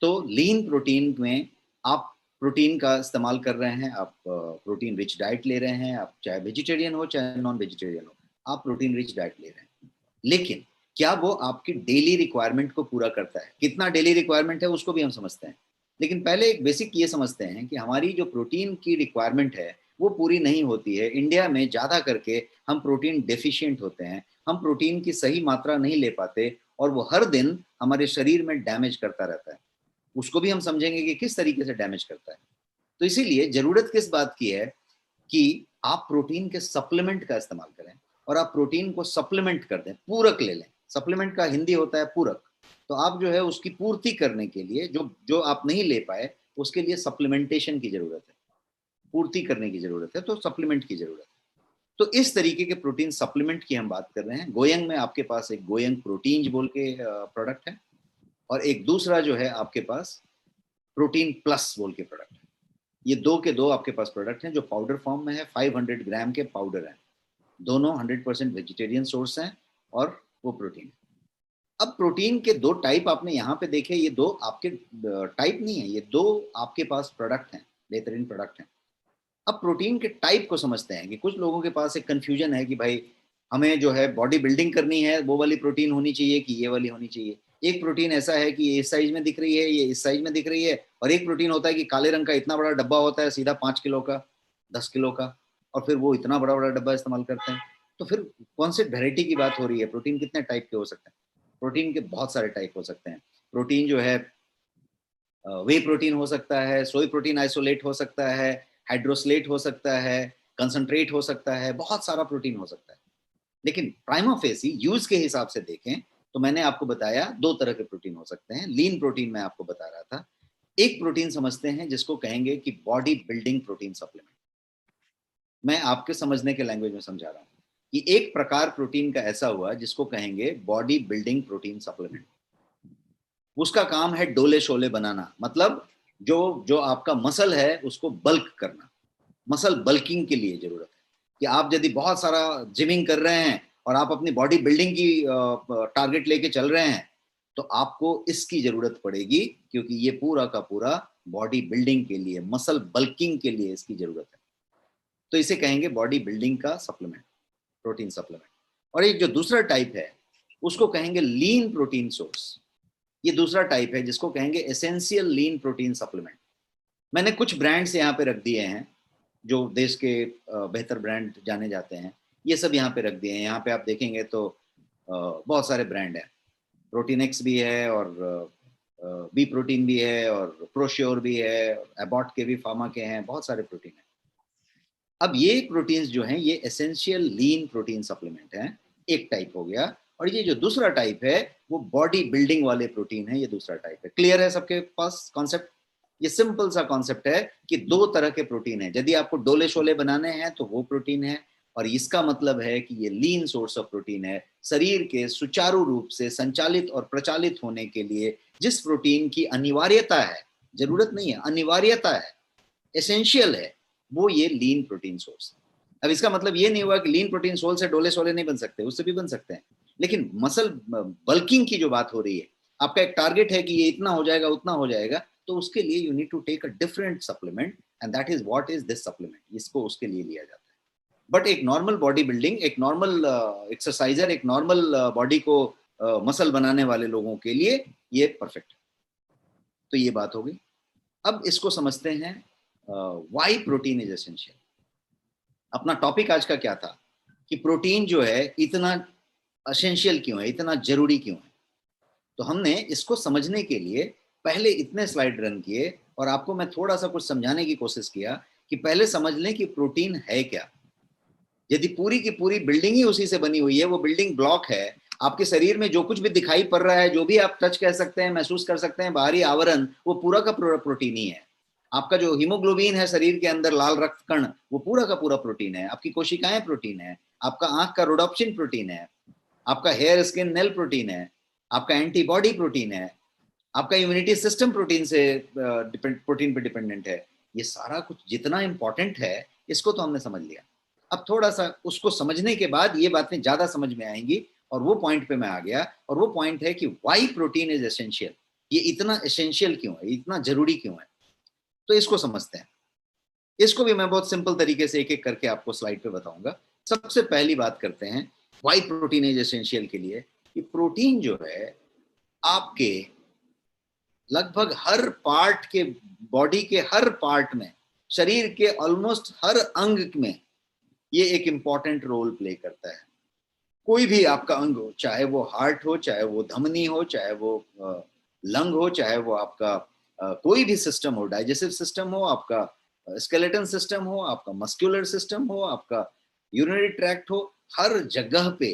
तो लीन प्रोटीन में आप प्रोटीन का इस्तेमाल कर रहे हैं, आप प्रोटीन रिच डाइट ले रहे हैं, आप चाहे वेजिटेरियन हो चाहे नॉन वेजिटेरियन हो, आप प्रोटीन रिच डाइट ले रहे हैं। लेकिन क्या वो आपकी डेली रिक्वायरमेंट को पूरा करता है? कितना डेली रिक्वायरमेंट है उसको भी हम समझते हैं, लेकिन पहले एक बेसिक ये समझते हैं कि हमारी जो प्रोटीन की रिक्वायरमेंट है वो पूरी नहीं होती है। इंडिया में ज्यादा करके हम प्रोटीन डेफिशिएंट होते हैं, हम प्रोटीन की सही मात्रा नहीं ले पाते और वो हर दिन हमारे शरीर में डैमेज करता रहता है। उसको भी हम समझेंगे कि किस तरीके से डैमेज करता है। तो इसीलिए जरूरत किस बात की है कि आप प्रोटीन के सप्लीमेंट का इस्तेमाल करें और आप प्रोटीन को सप्लीमेंट कर दें, पूरक ले लें। सप्लीमेंट का हिंदी होता है पूरक। तो आप जो है उसकी पूर्ति करने के लिए जो जो आप नहीं ले पाए उसके लिए सप्लीमेंटेशन की जरूरत है, पूर्ति करने की जरूरत है, तो सप्लीमेंट की जरूरत है। तो इस तरीके के प्रोटीन सप्लीमेंट की हम बात कर रहे हैं। गोयंग में आपके पास एक गोयंग प्रोटीन बोल के प्रोडक्ट है और एक दूसरा जो है आपके पास प्रोटीन प्लस बोल के प्रोडक्ट है। ये दो के दो आपके पास प्रोडक्ट हैं जो पाउडर फॉर्म में है। 500 ग्राम के पाउडर हैं, दोनों 100% वेजिटेरियन सोर्स हैं और वो प्रोटीन है। अब प्रोटीन के दो टाइप आपने यहाँ पे देखे, ये दो आपके टाइप नहीं है, ये दो आपके पास प्रोडक्ट हैं, बेहतरीन प्रोडक्ट हैं। अब प्रोटीन के टाइप को समझते हैं कि कुछ लोगों के पास एक कंफ्यूजन है कि भाई हमें जो है बॉडी बिल्डिंग करनी है, वो वाली प्रोटीन होनी चाहिए कि ये वाली होनी चाहिए। एक प्रोटीन ऐसा है कि ये इस साइज में दिख रही है, ये इस साइज में दिख रही है, और एक प्रोटीन होता है कि काले रंग का इतना बड़ा डब्बा होता है, सीधा 5 किलो का, 10 किलो का, और फिर वो इतना बड़ा बड़ा डब्बा इस्तेमाल करते हैं। तो फिर कौन से वेराइटी की बात हो रही है? प्रोटीन कितने टाइप के हो सकते हैं? प्रोटीन के बहुत सारे टाइप हो सकते हैं। प्रोटीन जो है वे प्रोटीन हो सकता है, सोई प्रोटीन आइसोलेट हो सकता है, हाइड्रोसलेट हो सकता है, कंसंट्रेट हो सकता है, बहुत सारा प्रोटीन हो सकता है। लेकिन प्राइमा फेसी यूज के हिसाब से देखें तो मैंने आपको बताया दो तरह के प्रोटीन हो सकते हैं। लीन प्रोटीन मैं आपको बता रहा था। एक प्रोटीन समझते हैं जिसको कहेंगे कि बॉडी बिल्डिंग प्रोटीन सप्लीमेंट। मैं आपके समझने के लैंग्वेज में समझा रहा हूं कि एक प्रकार प्रोटीन का ऐसा हुआ जिसको कहेंगे बॉडी बिल्डिंग प्रोटीन सप्लीमेंट। उसका काम है डोले शोले बनाना, मतलब जो जो आपका मसल है उसको बल्क करना। मसल बल्किंग के लिए जरूरत है कि आप यदि बहुत सारा जिमिंग कर रहे हैं और आप अपनी बॉडी बिल्डिंग की टारगेट लेके चल रहे हैं तो आपको इसकी जरूरत पड़ेगी, क्योंकि ये पूरा का पूरा बॉडी बिल्डिंग के लिए, मसल बल्किंग के लिए इसकी जरूरत है। तो इसे कहेंगे बॉडी बिल्डिंग का सप्लीमेंट, प्रोटीन सप्लीमेंट। और एक जो दूसरा टाइप है उसको कहेंगे लीन प्रोटीन सोर्स। ये दूसरा टाइप है जिसको कहेंगे एसेंशियल लीन प्रोटीन सप्लीमेंट। मैंने कुछ ब्रांड्स यहाँ पे रख दिए हैं जो देश के बेहतर ब्रांड जाने जाते हैं, ये सब यहाँ पे रख दिए हैं। यहाँ पे आप देखेंगे तो बहुत सारे ब्रांड हैं। प्रोटीन एक्स भी है और बी प्रोटीन भी है और प्रोश्योर भी है, एबॉट के भी, फार्मा के हैं, बहुत सारे प्रोटीन हैं। अब ये प्रोटीन्स जो हैं ये एसेंशियल लीन प्रोटीन सप्लीमेंट हैं, एक टाइप हो गया। और ये जो दूसरा टाइप है वो बॉडी बिल्डिंग वाले प्रोटीन है, ये दूसरा टाइप है। क्लियर है सबके पास कॉन्सेप्ट? ये सिंपल सा कॉन्सेप्ट है कि दो तरह के प्रोटीन है। यदि आपको डोले शोले बनाने हैं तो वो प्रोटीन है, और इसका मतलब है कि ये लीन सोर्स ऑफ प्रोटीन है। शरीर के सुचारू रूप से संचालित और प्रचालित होने के लिए जिस प्रोटीन की अनिवार्यता है, जरूरत नहीं है, अनिवार्यता है, एसेंशियल है, वो ये लीन प्रोटीन सोर्स है। अब इसका मतलब ये नहीं हुआ कि लीन प्रोटीन सोर्स से डोले शोले नहीं बन सकते, उससे भी बन सकते हैं। लेकिन मसल बल्किंग की जो बात हो रही है, आपका एक टारगेट है कि ये इतना हो जाएगा, उतना हो जाएगा, तो उसके लिए you need to take a different supplement, and that is what is this supplement. इसको उसके लिए लिया जाता है। बट एक नॉर्मल बॉडी बिल्डिंग, एक नॉर्मल एक्सरसाइजर, एक नॉर्मल बॉडी को मसल बनाने वाले लोगों के लिए ये परफेक्ट है। तो ये बात हो गई। अब इसको समझते हैं व्हाई प्रोटीन इज एसेंशियल। अपना टॉपिक आज का क्या था कि प्रोटीन जो है इतना एसेंशियल क्यों है, इतना जरूरी क्यों है। तो हमने इसको समझने के लिए पहले इतने स्लाइड रन किए और आपको मैं थोड़ा सा कुछ समझाने की कोशिश किया कि पहले समझ लें कि प्रोटीन है क्या। यदि पूरी की पूरी बिल्डिंग ही उसी से बनी हुई है, वो बिल्डिंग ब्लॉक है, आपके शरीर में जो कुछ भी दिखाई पड़ रहा है, जो भी आप टच कह सकते हैं, महसूस कर सकते हैं, बाहरी आवरण, वो पूरा का पूरा प्रोटीन ही है। आपका जो हीमोग्लोबिन है शरीर के अंदर, लाल रक्त कण, वो पूरा का पूरा प्रोटीन है। आपकी कोशिकाएं प्रोटीन है, आपका आंख का रोडोप्सिन प्रोटीन है, आपका हेयर स्किन नेल प्रोटीन है, आपका एंटीबॉडी प्रोटीन है, आपका इम्यूनिटी सिस्टम प्रोटीन से प्रोटीन पे डिपेंडेंट है। ये सारा कुछ जितना इंपॉर्टेंट है इसको तो हमने समझ लिया। अब थोड़ा सा उसको समझने के बाद ये बातें ज्यादा समझ में आएंगी, और वो पॉइंट पे मैं आ गया, और वो पॉइंट है कि व्हाई प्रोटीन इज एसेंशियल। ये इतना एसेंशियल क्यों है, इतना जरूरी क्यों है, तो इसको समझते हैं। इसको भी मैं बहुत सिंपल तरीके से एक एक करके आपको स्लाइड पे बताऊंगा। सबसे पहली बात करते हैं व्हाई प्रोटीन इज एसेंशियल के लिए, कि प्रोटीन जो है आपके लगभग हर पार्ट के, बॉडी के हर पार्ट में शरीर के ऑलमोस्ट हर अंग में ये एक इंपॉर्टेंट रोल प्ले करता है। कोई भी आपका अंग हो, चाहे वो हार्ट हो, चाहे वो धमनी हो, चाहे वो लंग हो, चाहे वो आपका कोई भी सिस्टम हो, डाइजेस्टिव सिस्टम हो, आपका स्केलेटन सिस्टम हो, आपका मस्कुलर सिस्टम हो, आपका यूरिनरी ट्रैक्ट हो, हर जगह पे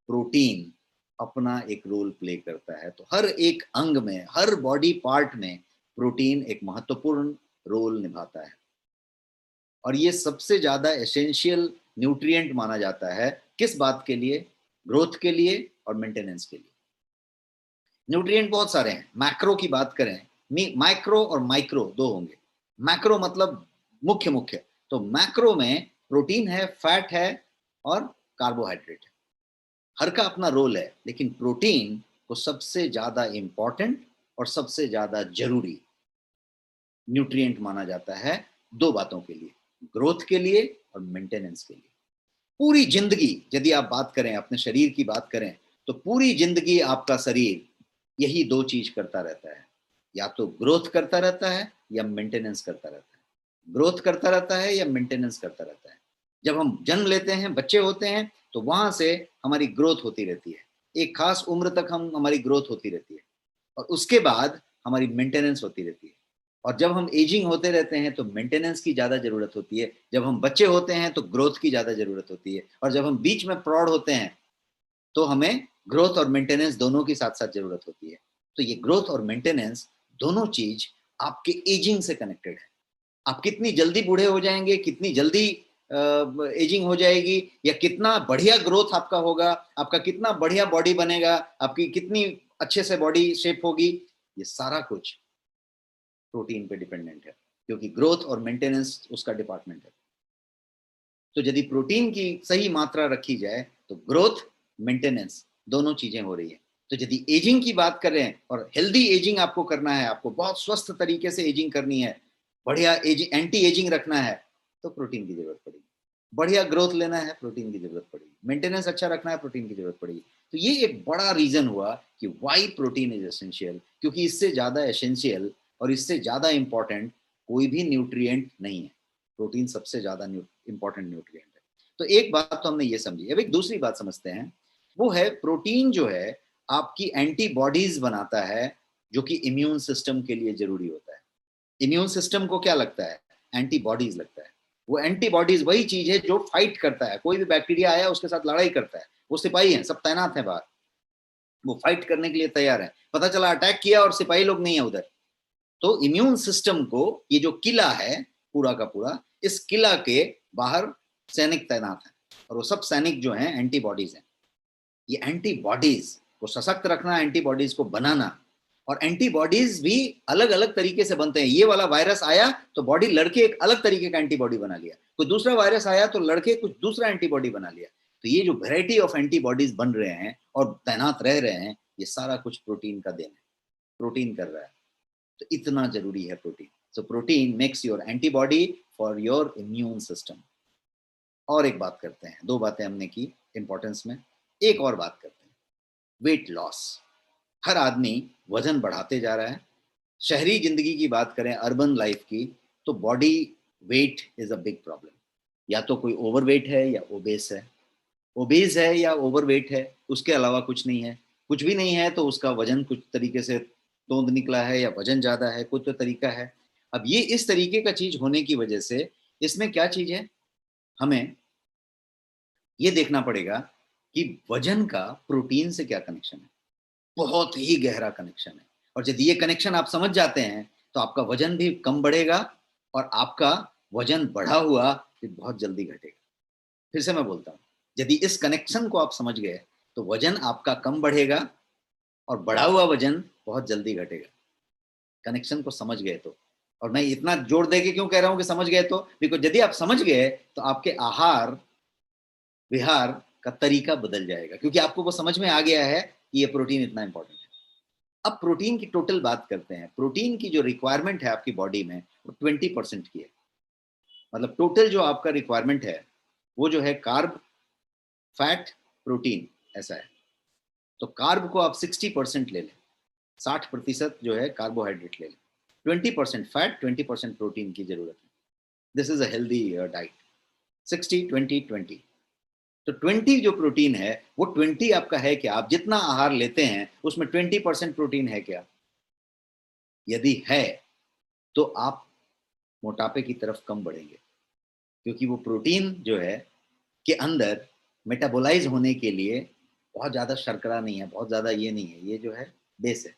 प्रोटीन अपना एक रोल प्ले करता है। तो हर एक अंग में, हर बॉडी पार्ट में प्रोटीन एक महत्वपूर्ण रोल निभाता है और ये सबसे ज्यादा एसेंशियल न्यूट्रिएंट माना जाता है। किस बात के लिए? ग्रोथ के लिए और मेंटेनेंस के लिए। न्यूट्रिएंट बहुत सारे हैं। मैक्रो की बात करें, माइक्रो और माइक्रो दो होंगे। मैक्रो मतलब मुख्य मुख्य, तो मैक्रो में प्रोटीन है, फैट है और कार्बोहाइड्रेट है। हर का अपना रोल है, लेकिन प्रोटीन को सबसे ज्यादा इंपॉर्टेंट और सबसे ज्यादा जरूरी न्यूट्रिएंट माना जाता है दो बातों के लिए, ग्रोथ के लिए और मेंटेनेंस के लिए। पूरी जिंदगी यदि आप बात करें, अपने शरीर की बात करें, तो पूरी जिंदगी आपका शरीर यही दो चीज करता रहता है, या तो ग्रोथ करता रहता है या मेंटेनेंस करता रहता है। ग्रोथ करता रहता है या मेंटेनेंस करता रहता है। जब हम जन्म लेते हैं, बच्चे होते हैं, तो वहां से हमारी ग्रोथ होती रहती है। एक खास उम्र तक हमारी ग्रोथ होती रहती है और उसके बाद हमारी मेंटेनेंस होती रहती है। और जब हम एजिंग होते रहते हैं तो मेंटेनेंस की ज्यादा जरूरत होती है। जब हम बच्चे होते हैं तो ग्रोथ की ज्यादा जरूरत होती है, और जब हम बीच में प्रौढ़ होते हैं तो हमें ग्रोथ और मेंटेनेंस दोनों की साथ साथ जरूरत होती है। तो ये ग्रोथ और मेंटेनेंस दोनों चीज आपके एजिंग से कनेक्टेड है। आप कितनी जल्दी बूढ़े हो जाएंगे, कितनी जल्दी एजिंग हो जाएगी, या कितना बढ़िया ग्रोथ आपका होगा, आपका कितना बढ़िया बॉडी बनेगा, आपकी कितनी अच्छे से बॉडी शेप होगी, ये सारा कुछ प्रोटीन पे डिपेंडेंट है, क्योंकि ग्रोथ और मेंटेनेंस उसका डिपार्टमेंट है। तो यदि प्रोटीन की सही मात्रा रखी जाए तो ग्रोथ, मेंटेनेंस दोनों चीजें हो रही है। तो यदि एजिंग की बात करें और हेल्दी एजिंग आपको करना है, आपको बहुत स्वस्थ तरीके से एजिंग करनी है, बढ़िया एजिंग, एंटी एजिंग रखना है, तो प्रोटीन की जरूरत पड़ेगी। बढ़िया ग्रोथ लेना है, प्रोटीन की जरूरत पड़ेगी। मेंटेनेंस अच्छा रखना है, प्रोटीन की जरूरत पड़ेगी। तो ये एक बड़ा रीजन हुआ कि व्हाई प्रोटीन इज एसेंशियल, क्योंकि इससे ज्यादा एसेंशियल और इससे ज्यादा इंपॉर्टेंट कोई भी न्यूट्रिएंट नहीं है। प्रोटीन सबसे ज्यादा इंपॉर्टेंट न्यूट्रिएंट है। तो एक बात तो हमने ये समझी। अब एक दूसरी बात समझते हैं, वो है प्रोटीन जो है आपकी एंटीबॉडीज बनाता है, जो कि इम्यून सिस्टम के लिए जरूरी होता है। इम्यून सिस्टम को क्या लगता है? एंटीबॉडीज लगता है। वो एंटीबॉडीज वही चीज है जो फाइट करता है। कोई भी बैक्टीरिया आया उसके साथ लड़ाई करता है, वो सिपाही हैं, सब तैनात हैं बाहर, वो फाइट करने के लिए तैयार है। पता चला अटैक किया और सिपाही लोग नहीं है उधर, तो इम्यून सिस्टम को ये जो किला है पूरा का पूरा, इस किला के बाहर सैनिक तैनात हैं, और वो सब सैनिक जो हैं एंटीबॉडीज हैं। ये एंटीबॉडीज को सशक्त रखना, एंटीबॉडीज को बनाना, और एंटीबॉडीज भी अलग अलग तरीके से बनते हैं। ये वाला वायरस आया तो बॉडी लड़के एक अलग तरीके का एंटीबॉडी बना लिया, कोई दूसरा वायरस आया तो लड़के कुछ दूसरा एंटीबॉडी बना लिया। तो ये जो वेराइटी ऑफ एंटीबॉडीज बन रहे हैं और तैनात रह रहे हैं, ये सारा कुछ प्रोटीन का देन है, प्रोटीन कर रहा है। तो इतना जरूरी है protein. So protein makes your antibody for your immune system. और एक बात करते हैं, दो बातें हमने की इंपॉर्टेंस में, एक और बात करते हैं, वेट लॉस। हर आदमी वजन बढ़ाते जा रहा है। शहरी जिंदगी की बात करें, अर्बन लाइफ की, तो body weight is a big problem. या तो कोई ओवरवेट है या ओबेस है। ओबेस है या ओवरवेट है, उसके अलावा कुछ नहीं है। कुछ भी नहीं है तो उसका वजन कुछ तरीके से तोंद निकला है, या वजन ज्यादा है, कुछ तो तरीका है। अब ये इस तरीके का चीज होने की वजह से इसमें क्या चीज है, हमें ये देखना पड़ेगा कि वजन का प्रोटीन से क्या कनेक्शन है। बहुत ही गहरा कनेक्शन है, और यदि ये कनेक्शन आप समझ जाते हैं तो आपका वजन भी कम बढ़ेगा और आपका वजन बढ़ा हुआ फिर बहुत जल्दी घटेगा। फिर से मैं बोलता हूँ, यदि इस कनेक्शन को आप समझ गए तो वजन आपका कम बढ़ेगा और बढ़ा हुआ वजन बहुत जल्दी घटेगा। कनेक्शन को समझ गए तो। और मैं इतना जोर देके क्यों कह रहा हूं कि समझ गए तो, बिकॉज यदि आप समझ गए तो आपके आहार विहार का तरीका बदल जाएगा, क्योंकि आपको वो समझ में आ गया है कि ये प्रोटीन इतना इंपॉर्टेंट है। अब प्रोटीन की टोटल बात करते हैं। प्रोटीन की जो रिक्वायरमेंट है आपकी बॉडी में वो 20% की है। मतलब टोटल जो आपका रिक्वायरमेंट है वो जो है कार्ब, फैट, प्रोटीन, ऐसा है। तो कार्ब को आप 60% ले लें, 60% जो है कार्बोहाइड्रेट ले लें, 20% फैट, 20% प्रोटीन की जरूरत है। This is a healthy diet. 60-20-20। तो 20 जो प्रोटीन है वो 20 आपका है क्या? आप जितना आहार लेते हैं उसमें 20% प्रोटीन है क्या? यदि है तो आप मोटापे की तरफ कम बढ़ेंगे, क्योंकि वो प्रोटीन जो है के अंदर मेटाबोलाइज होने के लिए बहुत ज्यादा शर्करा नहीं है, बहुत ज्यादा ये नहीं है, ये जो है बेस है।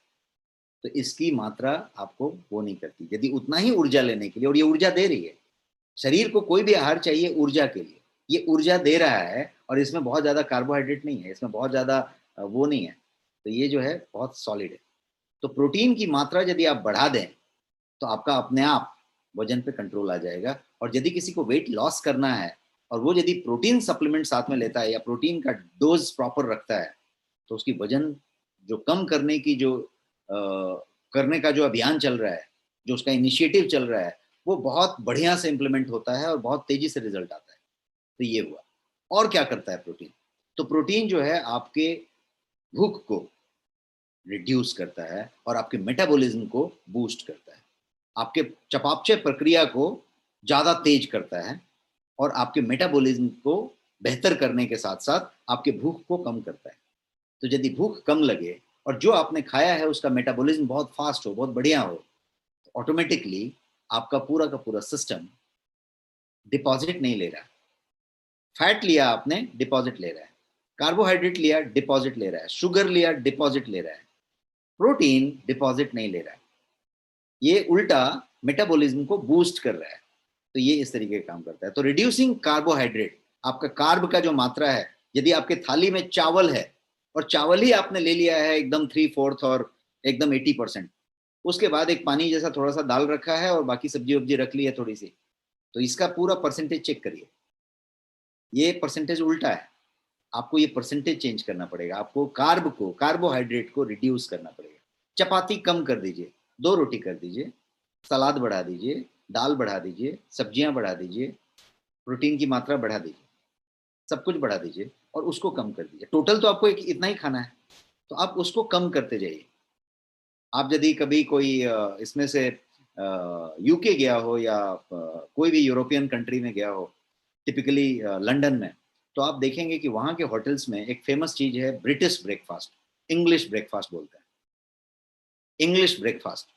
तो इसकी मात्रा आपको वो नहीं करती। यदि उतना ही ऊर्जा लेने के लिए, और ये ऊर्जा दे रही है, शरीर को कोई भी आहार चाहिए ऊर्जा के लिए, ये ऊर्जा दे रहा है, और इसमें बहुत ज्यादा कार्बोहाइड्रेट नहीं है, इसमें बहुत ज्यादा वो नहीं है, तो ये जो है बहुत सॉलिड है। तो प्रोटीन की मात्रा यदि आप बढ़ा दें तो आपका अपने आप वजन पे कंट्रोल आ जाएगा। और यदि किसी को वेट लॉस करना है और वो यदि प्रोटीन सप्लीमेंट साथ में लेता है या प्रोटीन का डोज प्रॉपर रखता है, तो उसकी वजन जो कम करने की जो करने का जो अभियान चल रहा है, जो उसका इनिशिएटिव चल रहा है, वो बहुत बढ़िया से इम्प्लीमेंट होता है और बहुत तेजी से रिजल्ट आता है। तो ये हुआ। और क्या करता है प्रोटीन? तो प्रोटीन जो है आपके भूख को रिड्यूस करता है और आपके मेटाबॉलिज्म को बूस्ट करता है, आपके चयापचय प्रक्रिया को ज्यादा तेज करता है और आपके मेटाबॉलिज्म को बेहतर करने के साथ साथ आपके भूख को कम करता है। तो यदि भूख कम लगे और जो आपने खाया है उसका मेटाबॉलिज्म बहुत फास्ट हो, बहुत बढ़िया हो, तो ऑटोमेटिकली आपका पूरा का पूरा सिस्टम डिपॉजिट नहीं ले रहा है। फैट लिया आपने, डिपॉजिट ले रहा है, कार्बोहाइड्रेट लिया, डिपॉजिट ले रहा है, शुगर लिया, डिपॉजिट ले रहा है, प्रोटीन डिपॉजिट नहीं ले रहा है। ये उल्टा मेटाबॉलिज्म को बूस्ट कर रहा है। तो ये इस तरीके का काम करता है। तो रिड्यूसिंग कार्बोहाइड्रेट, आपका कार्ब का जो मात्रा है, यदि आपके थाली में चावल है और चावल ही आपने ले लिया है एकदम 3/4 और एकदम 80%, उसके बाद एक पानी जैसा थोड़ा सा दाल रखा है और बाकी सब्जी वब्जी रख ली है थोड़ी सी, तो इसका पूरा परसेंटेज चेक करिए, ये परसेंटेज उल्टा है। आपको ये परसेंटेज चेंज करना पड़ेगा, आपको कार्ब को, कार्बोहाइड्रेट को रिड्यूस करना पड़ेगा। चपाती कम कर दीजिए, 2 रोटी कर दीजिए, सलाद बढ़ा दीजिए, दाल बढ़ा दीजिए, सब्जियां बढ़ा दीजिए, प्रोटीन की मात्रा बढ़ा दीजिए, सब कुछ बढ़ा दीजिए और उसको कम कर दीजिए। टोटल तो आपको इतना ही खाना है, तो आप उसको कम करते जाइए। आप यदि कभी कोई इसमें से यूके गया हो या कोई भी यूरोपियन कंट्री में गया हो, टिपिकली लंदन में, तो आप देखेंगे कि वहाँ के होटल्स में एक फेमस चीज है ब्रिटिश ब्रेकफास्ट, इंग्लिश ब्रेकफास्ट बोलते हैं, इंग्लिश ब्रेकफास्ट।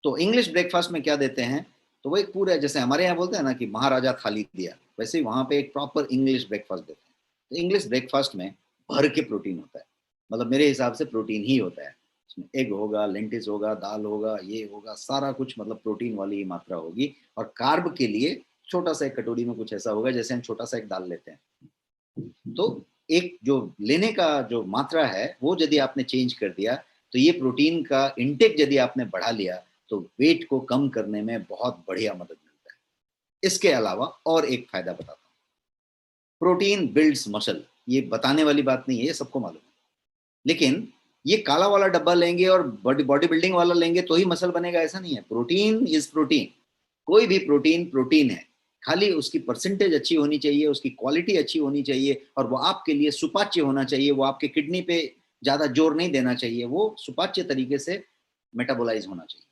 तो इंग्लिश ब्रेकफास्ट में क्या देते हैं? तो वो एक पूरा, जैसे हमारे यहाँ बोलते हैं ना कि महाराजा थाली दिया, वैसे ही वहाँ पे एक प्रॉपर इंग्लिश ब्रेकफास्ट देते हैं। तो इंग्लिश ब्रेकफास्ट में भर के प्रोटीन होता है, मतलब मेरे हिसाब से प्रोटीन ही होता है उसमें। एग होगा, लेंटिस होगा, दाल होगा, ये होगा, सारा कुछ मतलब प्रोटीन वाली ही मात्रा होगी। और कार्ब के लिए छोटा सा एक कटोरी में कुछ ऐसा होगा जैसे हम छोटा सा एक दाल लेते हैं। तो एक जो लेने का जो मात्रा है वो यदि आपने चेंज कर दिया, तो ये प्रोटीन का इंटेक यदि आपने बढ़ा लिया, तो वेट को कम करने में बहुत बढ़िया मदद मिलता है। इसके अलावा और एक फायदा बताता हूँ, प्रोटीन बिल्ड्स मसल। ये बताने वाली बात नहीं है, ये सबको मालूम है, लेकिन ये काला वाला डब्बा लेंगे और बॉडी बिल्डिंग वाला लेंगे तो ही मसल बनेगा, ऐसा नहीं है। प्रोटीन इज प्रोटीन, कोई भी प्रोटीन प्रोटीन है, खाली उसकी परसेंटेज अच्छी होनी चाहिए, उसकी क्वालिटी अच्छी होनी चाहिए और वो आपके लिए सुपाच्य होना चाहिए। वो आपके किडनी पे ज्यादा जोर नहीं देना चाहिए, वो सुपाच्य तरीके से मेटाबोलाइज होना चाहिए।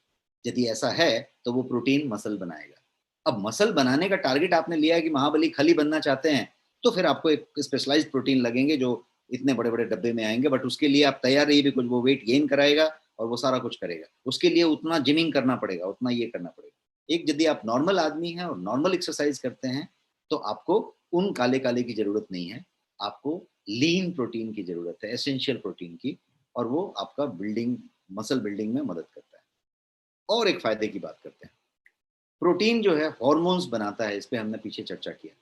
यदि ऐसा है तो वो प्रोटीन मसल बनाएगा। अब मसल बनाने का टारगेट आपने लिया है कि महाबली खली बनना चाहते हैं, तो फिर आपको एक स्पेशलाइज्ड प्रोटीन लगेंगे जो इतने बड़े बड़े डब्बे में आएंगे, बट उसके लिए आप तैयार रहिए, कुछ वो वेट गेन कराएगा और वो सारा कुछ करेगा। उसके लिए उतना जिमिंग करना पड़ेगा, उतना ये करना पड़ेगा। एक यदि आप नॉर्मल आदमी हैं और नॉर्मल एक्सरसाइज करते हैं, तो आपको उन काले काले की जरूरत नहीं है, आपको लीन प्रोटीन की जरूरत है, एसेंशियल प्रोटीन की, और वो आपका बिल्डिंग, मसल बिल्डिंग में मदद करता है। और एक फायदे की बात करते हैं, प्रोटीन जो है हॉर्मोन्स बनाता है, इस पे हमने पीछे चर्चा किया,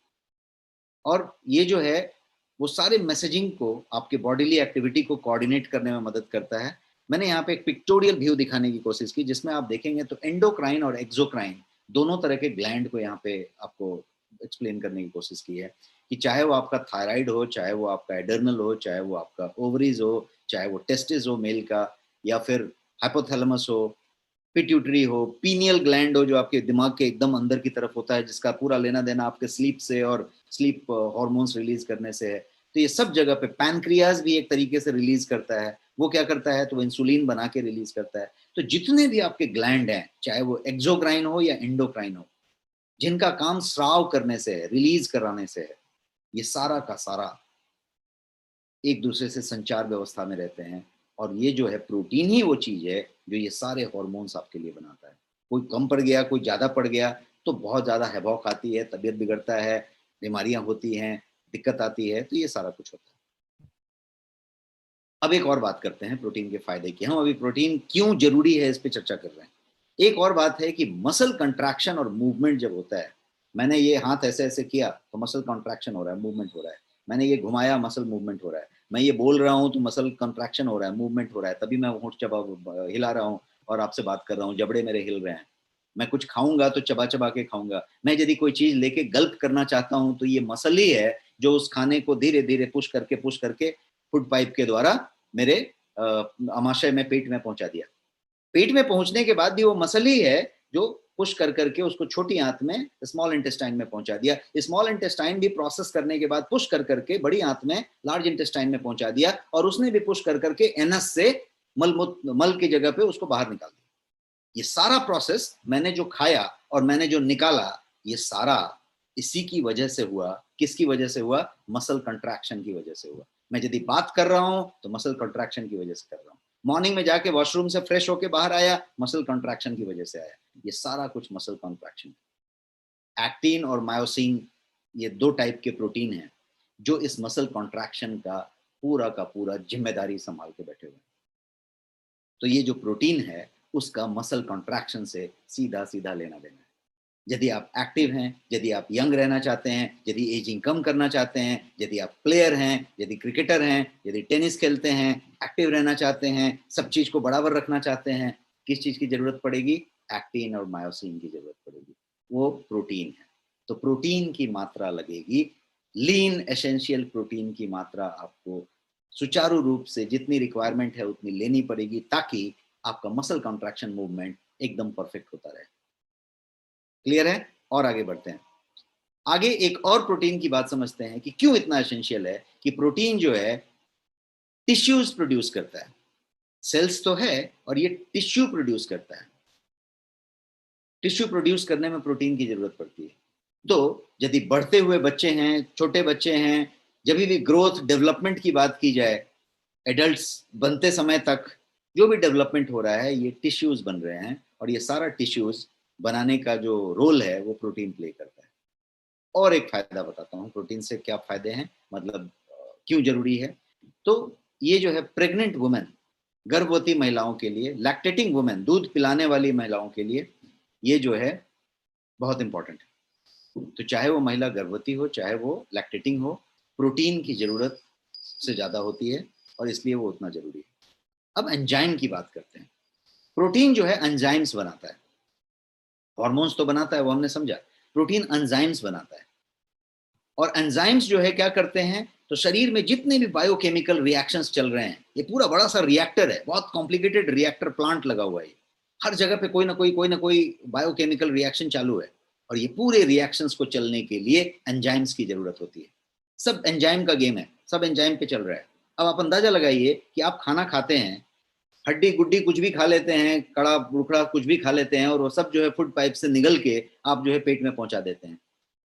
और ये जो है वो सारे मैसेजिंग को, आपके बॉडीली एक्टिविटी को कोऑर्डिनेट करने में मदद करता है। मैंने यहाँ पे एक पिक्टोरियल व्यू दिखाने की कोशिश की, जिसमें आप देखेंगे तो एंडोक्राइन और एक्सोक्राइन दोनों तरह के ग्लैंड को यहाँ पे आपको एक्सप्लेन करने की कोशिश की है, कि चाहे वो आपका थायराइड हो, चाहे वो आपका एडर्नल हो, चाहे वो आपका ओवरीज हो, चाहे वो टेस्टिस हो मेल का, या फिर हाइपोथैलेमस हो, पिट्यूटरी हो, पीनियल ग्लैंड हो जो आपके दिमाग के एकदम अंदर की तरफ होता है, जिसका पूरा लेना देना आपके स्लीप से और स्लीप हॉर्मोन्स रिलीज करने से है। तो ये सब जगह पे पैनक्रियाज भी एक तरीके से रिलीज करता है। वो क्या करता है, तो वो इंसुलिन बना के रिलीज करता है। तो जितने भी आपके ग्लैंड हैं, चाहे वो एक्सोक्राइन हो या एंडोक्राइन हो, जिनका काम स्राव करने से है, रिलीज कराने से है, ये सारा का सारा एक दूसरे से संचार व्यवस्था में रहते हैं। और ये जो है प्रोटीन ही वो चीज है जो ये सारे हार्मोन्स आपके लिए बनाता है। कोई कम पड़ गया, कोई ज्यादा पड़ गया तो बहुत ज्यादा हैबॉक आती है, तबीयत बिगड़ता है, बीमारियां होती हैं, दिक्कत आती है, तो ये सारा कुछ होता है। अब एक और बात करते हैं प्रोटीन के फायदे की। हम अभी प्रोटीन क्यों जरूरी है इस पे चर्चा कर रहे हैं। एक और बात है कि मसल कंट्रैक्शन और मूवमेंट जब होता है, मैंने ये हाथ ऐसे ऐसे किया तो मसल कंट्रैक्शन हो रहा है, मूवमेंट हो रहा है, मैंने ये घुमाया मसल मूवमेंट हो रहा है, मैं ये बोल रहा हूँ तो मसल कंट्रैक्शन हो रहा है, मूवमेंट हो रहा है, तभी मैं होंठ चबा हिला रहा हूँ और आपसे बात कर रहा हूँ, जबड़े मेरे हिल रहे हैं। मैं कुछ खाऊंगा तो चबा चबा के खाऊंगा। मैं यदि कोई चीज लेके गल्प करना चाहता हूँ तो ये मसल ही है जो उस खाने को धीरे धीरे पुश करके फूड पाइप के द्वारा मेरे आमाशय में, पेट में पहुंचा दिया। पेट में पहुंचने के बाद भी वो मसल ही है जो पुश करके उसको छोटी आंत में, स्मॉल इंटेस्टाइन में पहुंचा दिया। स्मॉल इंटेस्टाइन भी प्रोसेस करने के बाद पुश करके बड़ी आंत में, लार्ज इंटेस्टाइन में पहुंचा दिया, और उसने भी पुश करके एनस से मल की जगह पे उसको बाहर निकाल दिया। ये सारा प्रोसेस मैंने जो खाया और मैंने जो निकाला, ये सारा इसी की वजह से हुआ। किसकी वजह से हुआ? मसल कंट्रैक्शन की वजह से हुआ। मैं यदि बात कर रहा हूं तो मसल कंट्रैक्शन की वजह से कर रहा हूं। मॉर्निंग में जाके वॉशरूम से फ्रेश होके बाहर आया, मसल कंट्रैक्शन की वजह से आया। ये सारा कुछ मसल कंट्रैक्शन। एक्टिन और मायोसिन, ये दो टाइप के प्रोटीन हैं जो इस मसल कंट्रैक्शन का पूरा जिम्मेदारी संभाल के बैठे हुए हैं। तो ये जो प्रोटीन है उसका मसल कंट्रैक्शन से सीधा सीधा लेना देना है। यदि आप एक्टिव हैं, यदि आप यंग रहना चाहते हैं, यदि एजिंग कम करना चाहते हैं, यदि आप प्लेयर हैं, यदि क्रिकेटर हैं, यदि टेनिस खेलते हैं, एक्टिव रहना चाहते हैं, सब चीज को बराबर रखना चाहते हैं, किस चीज की जरूरत पड़ेगी? एक्टिन और मायोसिन की जरूरत पड़ेगी। वो प्रोटीन है। तो प्रोटीन की मात्रा लगेगी, लीन एसेंशियल प्रोटीन की मात्रा आपको सुचारू रूप से जितनी रिक्वायरमेंट है उतनी लेनी पड़ेगी, ताकि आपका मसल कॉन्ट्रैक्शन मूवमेंट एकदम परफेक्ट होता रहे। क्लियर है? और आगे बढ़ते हैं। आगे एक और प्रोटीन की बात समझते हैं कि क्यों इतना एसेंशियल है कि प्रोटीन जो है टिश्यूज प्रोड्यूस करता है। सेल्स तो है और ये टिश्यू प्रोड्यूस करता है। टिश्यू प्रोड्यूस करने में प्रोटीन की जरूरत पड़ती है। तो यदि बढ़ते हुए बच्चे हैं, छोटे बच्चे हैं, जब भी ग्रोथ डेवलपमेंट की बात की जाए, एडल्ट्स बनते समय तक जो भी डेवलपमेंट हो रहा है, ये टिश्यूज बन रहे हैं, और ये सारा टिश्यूज बनाने का जो रोल है वो प्रोटीन प्ले करता है। और एक फायदा बताता हूँ प्रोटीन से क्या फायदे हैं, मतलब क्यों जरूरी है। तो ये जो है प्रेग्नेंट वुमेन, गर्भवती महिलाओं के लिए, लैक्टेटिंग वुमेन, दूध पिलाने वाली महिलाओं के लिए ये जो है बहुत इंपॉर्टेंट है। तो चाहे वो महिला गर्भवती हो, चाहे वो लैक्टेटिंग हो, प्रोटीन की जरूरत से ज्यादा होती है, और इसलिए वो उतना जरूरी है। अब एंजाइम की बात करते हैं। प्रोटीन जो है एंजाइम्स बनाता है। हार्मोन्स तो बनाता है, वो हमने समझा। प्रोटीन एंजाइम्स बनाता है, और एंजाइम्स जो है क्या करते हैं, तो शरीर में जितने भी बायोकेमिकल रिएक्शंस चल रहे हैं, ये पूरा बड़ा सा रिएक्टर है, बहुत कॉम्प्लिकेटेड रिएक्टर प्लांट लगा हुआ है। हर जगह पे कोई ना कोई बायोकेमिकल रिएक्शन चालू है, और ये पूरे रिएक्शंस को चलने के लिए एंजाइम्स की जरूरत होती है। सब एंजाइम का गेम है, सब एंजाइम पे चल रहा है। अब आप अंदाजा लगाइए कि आप खाना खाते हैं, हड्डी गुड्डी कुछ भी खा लेते हैं, कड़ा बुकड़ा कुछ भी खा लेते हैं, और वो सब जो है फूड पाइप से निगल के आप जो है पेट में पहुंचा देते हैं।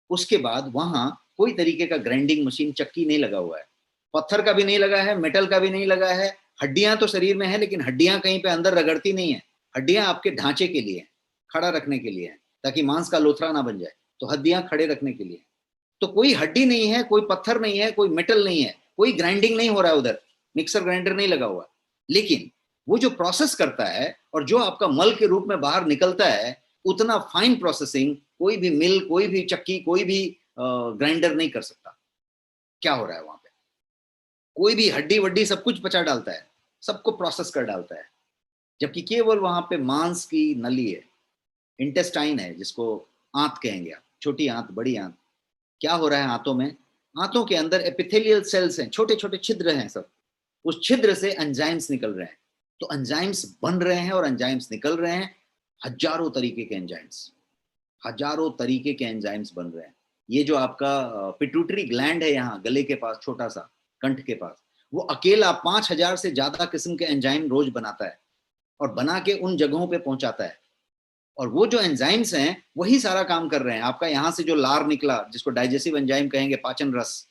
उसके बाद वहां कोई तरीके का ग्राइंडिंग मशीन, चक्की नहीं लगा हुआ है, पत्थर का भी नहीं लगा है, मेटल का भी नहीं लगा है। हड्डियां तो शरीर में है, लेकिन हड्डियां कहीं पे अंदर रगड़ती नहीं है। हड्डियां आपके ढांचे के लिए, खड़ा रखने के लिए, ताकि मांस का लोथड़ा ना बन जाए, तो हड्डियां खड़े रखने के लिए। तो कोई हड्डी नहीं है, कोई पत्थर नहीं है, कोई मेटल नहीं है, कोई ग्राइंडिंग नहीं हो रहा है उधर, मिक्सर ग्राइंडर नहीं लगा हुआ। लेकिन वो जो प्रोसेस करता है और जो आपका मल के रूप में बाहर निकलता है, उतना फाइन प्रोसेसिंग कोई भी मिल, कोई भी चक्की, कोई भी ग्राइंडर नहीं कर सकता। क्या हो रहा है वहां पे? कोई भी हड्डी वड्डी सब कुछ पचा डालता है, सबको प्रोसेस कर डालता है, जबकि केवल वहां पे मांस की नली है, इंटेस्टाइन है, जिसको आंत कहेंगे आप, छोटी आंत, बड़ी आंत। क्या हो रहा है आंतों में? आंतों के अंदर एपिथेलियल सेल्स हैं, छोटे छोटे छिद्र हैं सब, उस छिद्र से एंजाइम्स निकल रहे हैं। तो एंजाइम्स बन रहे हैं और एंजाइम्स निकल रहे हैं, हजारों तरीके के एंजाइम्स, हजारों तरीके के एंजाइम्स बन रहे हैं। ये जो आपका पिट्यूटरी ग्लैंड है यहाँ गले के पास, छोटा सा कंठ के पास, वो अकेला 5000 से ज्यादा किस्म के एंजाइम रोज बनाता है, और बना के उन जगहों पे पहुंचाता है। और वो जो एंजाइम्स हैं वही सारा काम कर रहे हैं। आपका यहाँ से जो लार निकला, जिसको डाइजेस्टिव एंजाइम कहेंगे, पाचन रस,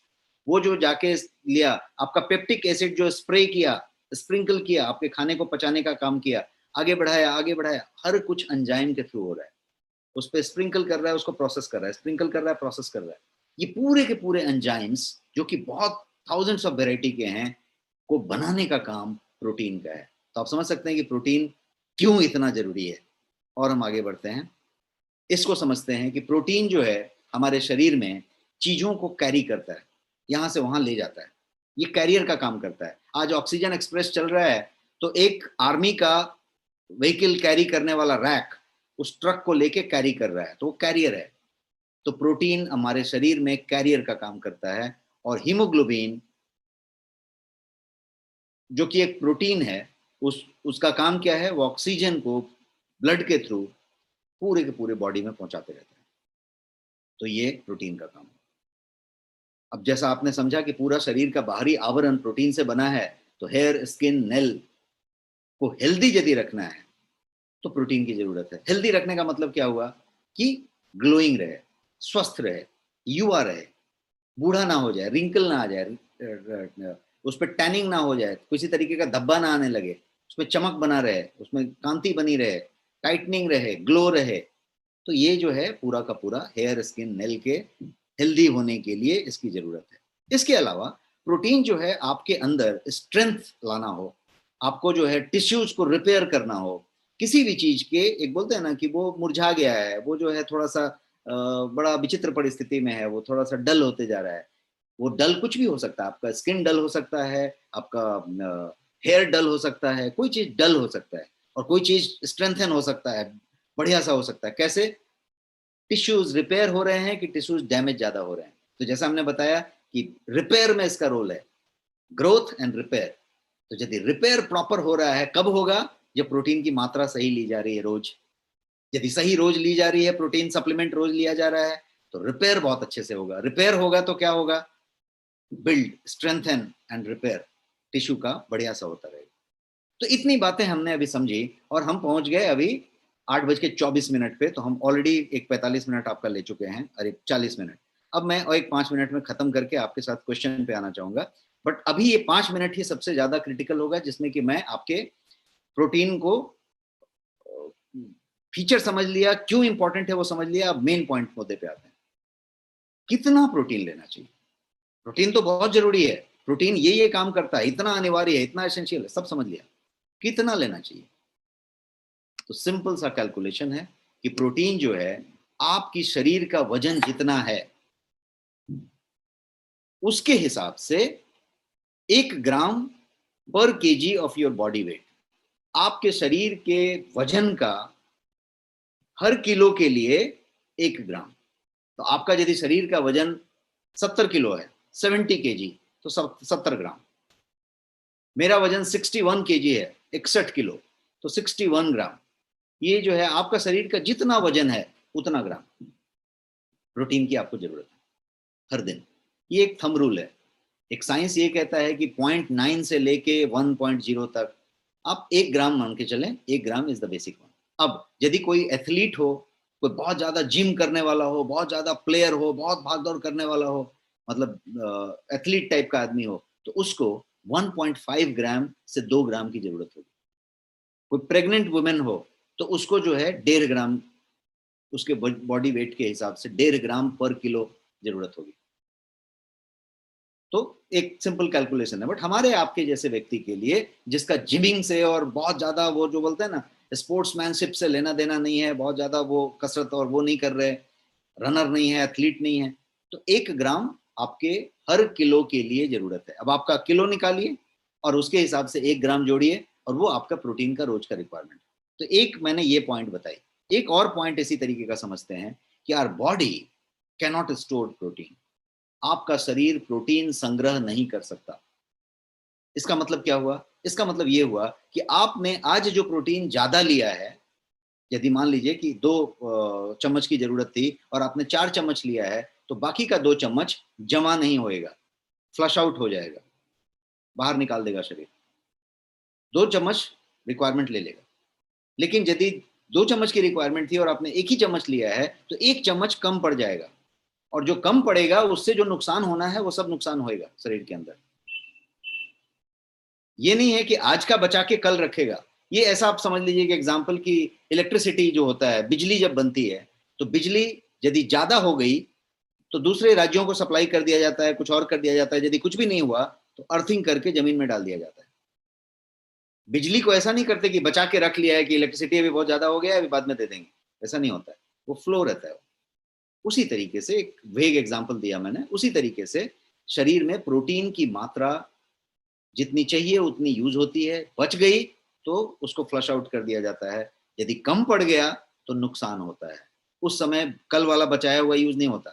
वो जो जाके लिया, आपका पेप्टिक एसिड जो स्प्रे किया, स्प्रिंकल किया, आपके खाने को पचाने का काम किया, आगे बढ़ाया, हर कुछ एंजाइम के थ्रू हो रहा है। उस पर स्प्रिंकल कर रहा है, उसको प्रोसेस कर रहा है, स्प्रिंकल कर रहा है, प्रोसेस कर रहा है। ये पूरे के पूरे एंजाइम्स जो कि बहुत थाउजेंड्स ऑफ वेराइटी के हैं, को बनाने का काम प्रोटीन का है। तो आप समझ सकते हैं कि प्रोटीन क्यों इतना जरूरी है। और हम आगे बढ़ते हैं, इसको समझते हैं कि प्रोटीन जो है हमारे शरीर में चीजों को कैरी करता है, यहां से वहां ले जाता है, ये कैरियर का काम करता है। आज ऑक्सीजन एक्सप्रेस चल रहा है, तो एक आर्मी का व्हीकल कैरी करने वाला रैक उस ट्रक को लेके कैरी कर रहा है, तो वो कैरियर है। तो प्रोटीन हमारे शरीर में कैरियर का काम करता है। और हीमोग्लोबिन जो कि एक प्रोटीन है, उसका काम क्या है, वो ऑक्सीजन को ब्लड के थ्रू पूरे के पूरे बॉडी में पहुंचाते रहते हैं। तो ये प्रोटीन का काम है। अब जैसा आपने समझा कि पूरा शरीर का बाहरी आवरण प्रोटीन से बना है, तो हेयर, स्किन, नेल को हेल्दी यदि रखना है तो प्रोटीन की जरूरत है। हेल्दी रखने का मतलब क्या हुआ कि ग्लोइंग रहे, स्वस्थ रहे, युवा रहे, बूढ़ा ना हो जाए, रिंकल ना आ जाए, उस पर टैनिंग ना हो जाए, किसी तरीके का धब्बा ना आने लगे, उसमें चमक बना रहे, उसमें कांति बनी रहे, टाइटनिंग रहे, ग्लो रहे। तो ये जो है पूरा का पूरा हेयर, स्किन, नेल के हेल्दी होने के लिए इसकी जरूरत है। इसके अलावा प्रोटीन जो है आपके अंदर स्ट्रेंथ लाना हो, आपको जो है टिश्यूज को रिपेयर करना हो, किसी भी चीज के, एक बोलते हैं ना कि वो मुरझा गया है, वो जो है थोड़ा सा बड़ा विचित्र परिस्थिति में है, वो थोड़ा सा डल होते जा रहा है। वो डल कुछ भी हो सकता है, आपका स्किन डल हो सकता है, आपका हेयर डल हो सकता है, कोई चीज डल हो सकता है, और कोई चीज स्ट्रेंथन हो सकता है, बढ़िया सा हो सकता है। कैसे? टिश्यूज रिपेयर हो रहे हैं कि टिश्यूज डैमेज ज्यादा हो रहे हैं। तो जैसा हमने बताया कि रिपेयर में इसका रोल है, ग्रोथ एंड रिपेयर। तो यदि रिपेयर प्रॉपर हो रहा है, कब होगा? जब प्रोटीन की मात्रा सही ली जा रही है रोज। यदि सही रोज ली जा रही है, प्रोटीन सप्लीमेंट रोज लिया जा रहा है, तो रिपेयर बहुत अच्छे से होगा। रिपेयर होगा तो क्या होगा? Build, strengthen and repair, tissue का बढ़िया सा होता रहेगा। तो इतनी बातें हमने अभी समझी, और हम पहुंच गए अभी 8:24 पे। तो हम ऑलरेडी एक 45 मिनट आपका ले चुके हैं, और एक 40 मिनट। अब मैं और एक 5 मिनट में खत्म करके आपके साथ क्वेश्चन पे आना चाहूंगा। बट अभी ये 5 मिनट ही सबसे ज्यादा क्रिटिकल होगा, जिसमें कि मैं आपके प्रोटीन को फीचर समझ लिया, क्यों इंपॉर्टेंट है वो समझ लिया। अब मेन पॉइंट मुद्दे पे आते हैं, कितना प्रोटीन लेना चाहिए। प्रोटीन तो बहुत जरूरी है, प्रोटीन ये काम करता है, इतना अनिवार्य है, इतना एसेंशियल है, सब समझ लिया। कितना लेना चाहिए? तो सिंपल सा कैलकुलेशन है कि प्रोटीन जो है आपकी शरीर का वजन जितना है उसके हिसाब से 1 ग्राम पर KG of your body weight, आपके शरीर के वजन का हर किलो के लिए 1 ग्राम। तो आपका यदि शरीर का वजन 70 किलो है, 70 केजी, तो 70 ग्राम। मेरा वजन 61 केजी है, 61 किलो, तो 61 ग्राम। ये जो है आपका शरीर का जितना वजन है उतना ग्राम प्रोटीन की आपको जरूरत है हर दिन। ये एक थंब रूल है। एक साइंस ये कहता है कि 0.9 से लेके 1.0 तक आप 1 ग्राम मान के चलें, 1 gram is the basic one. अब यदि कोई एथलीट हो, कोई बहुत ज्यादा जिम करने वाला हो, बहुत ज्यादा प्लेयर हो, बहुत भाग दौड़ करने वाला हो, मतलब एथलीट टाइप का आदमी हो, तो उसको 1.5 ग्राम से 2 ग्राम की जरूरत होगी। कोई प्रेग्नेंट वुमेन हो तो उसको जो है 1.5 ग्राम, उसके बॉडी वेट के हिसाब से 1.5 ग्राम पर किलो जरूरत होगी। तो एक सिंपल कैलकुलेशन है। बट हमारे आपके जैसे व्यक्ति के लिए, जिसका जिमिंग से और बहुत ज्यादा वो जो बोलते हैं ना स्पोर्ट्समैनशिप से लेना देना नहीं है, बहुत ज्यादा वो कसरत और वो नहीं कर रहे, रनर नहीं है, एथलीट नहीं है, तो 1 ग्राम आपके हर किलो के लिए जरूरत है। अब आपका किलो निकालिए और उसके हिसाब से 1 ग्राम जोड़िए, और वो आपका प्रोटीन का रोज का रिक्वायरमेंट। तो एक मैंने ये पॉइंट बताई। एक और पॉइंट इसी तरीके का समझते हैं कि our body cannot store protein. आपका शरीर प्रोटीन संग्रह नहीं कर सकता। इसका मतलब क्या हुआ? इसका मतलब ये हुआ कि आपने आज जो प्रोटीन ज्यादा लिया है, यदि मान लीजिए कि 2 चम्मच की जरूरत थी और आपने 4 चम्मच लिया है, तो बाकी का 2 चम्मच जमा नहीं होएगा, फ्लश आउट हो जाएगा, बाहर निकाल देगा शरीर। 2 चम्मच रिक्वायरमेंट ले लेगा। लेकिन यदि 2 चम्मच की रिक्वायरमेंट थी और आपने 1 ही चम्मच लिया है, तो 1 चम्मच कम पड़ जाएगा, और जो कम पड़ेगा उससे जो नुकसान होना है वो सब नुकसान होएगा शरीर के अंदर। ये नहीं है कि आज का बचा के कल रखेगा। ये ऐसा आप समझ लीजिए कि एग्जाम्पल की इलेक्ट्रिसिटी जो होता है, बिजली जब बनती है, तो बिजली यदि ज्यादा हो गई तो दूसरे राज्यों को सप्लाई कर दिया जाता है, कुछ और कर दिया जाता है। यदि कुछ भी नहीं हुआ तो अर्थिंग करके जमीन में डाल दिया जाता है। बिजली को ऐसा नहीं करते कि बचा के रख लिया है कि इलेक्ट्रिसिटी अभी बहुत ज्यादा हो गया है, अभी बाद में दे देंगे, ऐसा नहीं होता है, वो फ्लो रहता है। उसी तरीके से, एक वेग एग्जाम्पल दिया मैंने, उसी तरीके से शरीर में प्रोटीन की मात्रा जितनी चाहिए उतनी यूज होती है, बच गई तो उसको फ्लश आउट कर दिया जाता है, यदि कम पड़ गया तो नुकसान होता है। उस समय कल वाला बचाया हुआ यूज नहीं होता।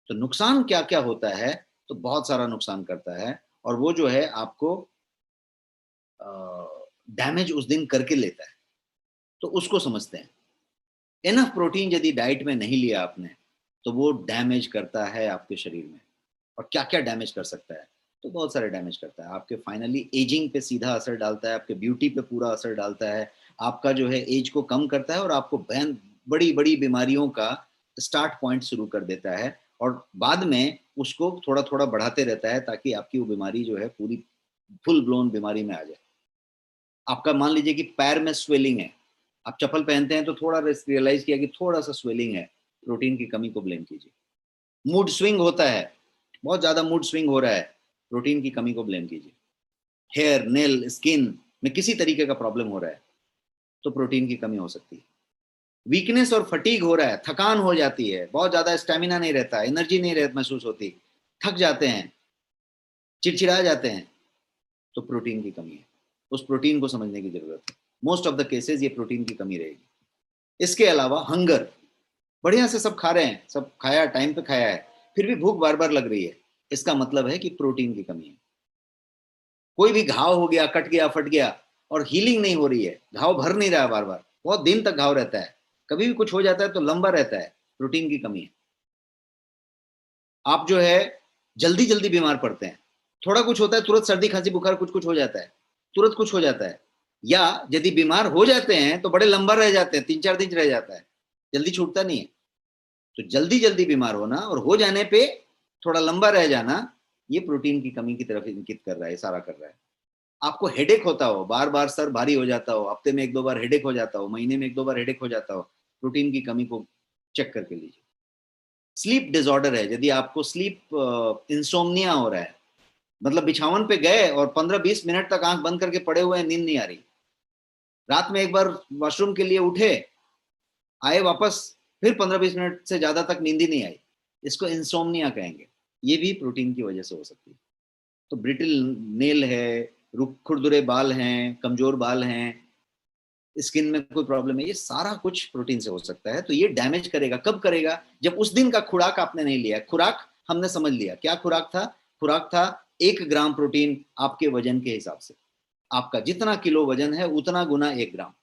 तो नुकसान क्या क्या होता है, तो बहुत सारा नुकसान करता है, और वो जो है आपको डैमेज उस दिन करके लेता है, तो उसको समझते हैं। इनफ प्रोटीन यदि डाइट में नहीं लिया आपने तो वो डैमेज करता है आपके शरीर में। और क्या क्या डैमेज कर सकता है, तो बहुत सारे डैमेज करता है। आपके फाइनली एजिंग पे सीधा असर डालता है, आपके ब्यूटी पे पूरा असर डालता है, आपका जो है एज को कम करता है, और आपको बड़ी बड़ी बीमारियों का स्टार्ट पॉइंट शुरू कर देता है, और बाद में उसको थोड़ा थोड़ा बढ़ाते रहता है ताकि आपकी वो बीमारी जो है पूरी फुल ब्लोन बीमारी में आ जाए। आपका मान लीजिए कि पैर में स्वेलिंग है, आप चप्पल पहनते हैं तो थोड़ा रियलाइज किया कि थोड़ा सा स्वेलिंग है, प्रोटीन की कमी को ब्लेम कीजिए। मूड स्विंग होता है, बहुत ज्यादा मूड स्विंग हो रहा है, प्रोटीन की कमी को ब्लेम कीजिए। हेयर, नेल, स्किन में किसी तरीके का प्रॉब्लम हो रहा है तो प्रोटीन की कमी हो सकती है। वीकनेस और फटीग हो रहा है, थकान हो जाती है, बहुत ज्यादा स्टेमिना नहीं रहता, एनर्जी नहीं रहती, महसूस होती, थक जाते हैं, चिड़चिड़ा जाते हैं, तो प्रोटीन की कमी है। उस प्रोटीन को समझने की जरूरत है। मोस्ट ऑफ द केसेस ये प्रोटीन की कमी रहेगी। इसके अलावा हंगर, बढ़िया से सब खा रहे हैं, सब खाया, टाइम पे खाया है, फिर भी भूख बार बार लग रही है, इसका मतलब है कि प्रोटीन की कमी है। कोई भी घाव हो गया, कट गया, फट गया, और हीलिंग नहीं हो रही है, घाव भर नहीं रहा, बार बार बहुत दिन तक घाव रहता है, कभी भी कुछ हो जाता है तो लंबा रहता है, प्रोटीन की कमी है। आप जो है जल्दी जल्दी बीमार पड़ते हैं, थोड़ा कुछ होता है तुरंत सर्दी खांसी बुखार कुछ कुछ हो जाता है, तुरंत कुछ हो जाता है, या यदि बीमार हो जाते हैं तो बड़े लंबा रह जाते हैं, 3-4 दिन रह जाता है, जल्दी छूटता नहीं है। तो जल्दी जल्दी बीमार होना और हो जाने पे थोड़ा लंबा रह जाना, ये प्रोटीन की कमी की तरफ इंगित कर रहा है, इशारा कर रहा है। आपको हेडेक होता हो, बार बार सर भारी हो जाता हो, हफ्ते में 1-2 बार हेडेक हो जाता हो, महीने में 1-2 बार हेडेक हो जाता हो, प्रोटीन की कमी को चेक करके लीजिए। स्लीप डिसऑर्डर है, यदि आपको स्लीप इंसोम्निया हो रहा है, मतलब बिछावन पे गए और 15-20 मिनट तक आंख बंद करके पड़े हुए हैं, नींद नहीं आ रही, रात में एक बार वॉशरूम के लिए उठे, आए वापस, फिर 15-20 मिनट से ज्यादा तक नींद ही नहीं आई, इसको इंसोम्निया कहेंगे। ये भी प्रोटीन की वजह से हो सकती है। तो ब्रिटिल नेल है, खुरदुरे बाल हैं, कमजोर बाल हैं, स्किन में कोई प्रॉब्लम है, ये सारा कुछ प्रोटीन से हो सकता है। तो ये डैमेज करेगा, कब करेगा, जब उस दिन का खुराक आपने नहीं लिया। खुराक हमने समझ लिया, क्या खुराक था? खुराक था 1 ग्राम प्रोटीन आपके वजन के हिसाब से, आपका जितना किलो वजन है उतना गुना 1 ग्राम,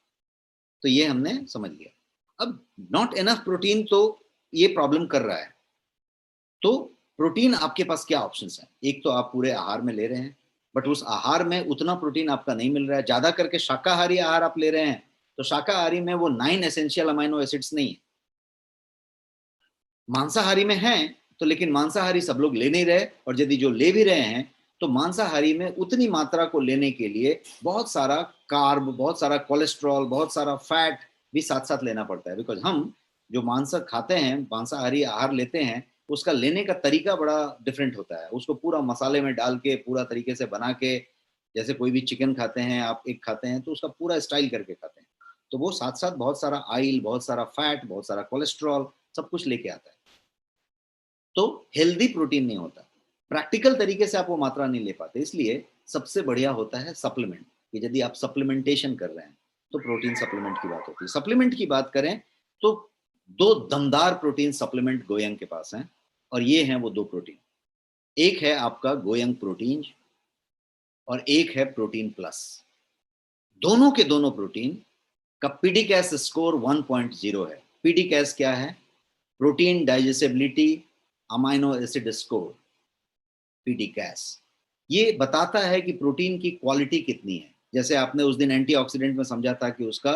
तो ये हमने समझ लिया। अब नॉट इनफ प्रोटीन तो ये प्रॉब्लम कर रहा है, तो प्रोटीन आपके पास क्या ऑप्शंस हैं? एक तो आप पूरे आहार में ले रहे हैं, बट उस आहार में उतना प्रोटीन आपका नहीं मिल रहा है, ज्यादा करके शाकाहारी आहार आप ले रहे हैं, तो शाकाहारी में वो 9 एसेंशियल अमाइनो एसिड्स नहीं है। मांसाहारी में है तो, लेकिन मांसाहारी सब लोग ले नहीं रहे, और यदि जो ले भी रहे हैं तो मांसाहारी में उतनी मात्रा को लेने के लिए बहुत सारा कार्ब, बहुत सारा कोलेस्ट्रॉल, बहुत सारा फैट भी साथ साथ लेना पड़ता है। बिकॉज हम जो मांस खाते हैं, मांसाहारी आहार लेते हैं, उसका लेने का तरीका बड़ा डिफरेंट होता है। उसको पूरा मसाले में डाल के, पूरा तरीके से बना के, जैसे कोई भी चिकन खाते हैं आप, एक खाते हैं तो उसका पूरा स्टाइल करके खाते हैं, तो वो साथ साथ बहुत सारा ऑयल, बहुत सारा फैट, बहुत सारा कोलेस्ट्रॉल, सब कुछ लेके आता है, तो हेल्दी प्रोटीन नहीं होता। प्रैक्टिकल तरीके से आप वो मात्रा नहीं ले पाते। इसलिए सबसे बढ़िया होता है सप्लीमेंट, कि यदि आप सप्लीमेंटेशन कर रहे हैं तो प्रोटीन सप्लीमेंट की बात होती है। सप्लीमेंट की बात करें तो 2 दमदार प्रोटीन सप्लीमेंट गोयंग के पास हैं, और ये हैं वो 2 प्रोटीन। एक है आपका गोयंग प्रोटीन और एक है प्रोटीन प्लस। दोनों के दोनों प्रोटीन का पीडीकैस स्कोर 1.0 है। पीडीकैस क्या है? Protein digestibility amino acid score, PDCAAS. ये बताता है कि प्रोटीन की क्वालिटी कितनी है। जैसे आपने उस दिन एंटीऑक्सीडेंट में समझा था कि उसका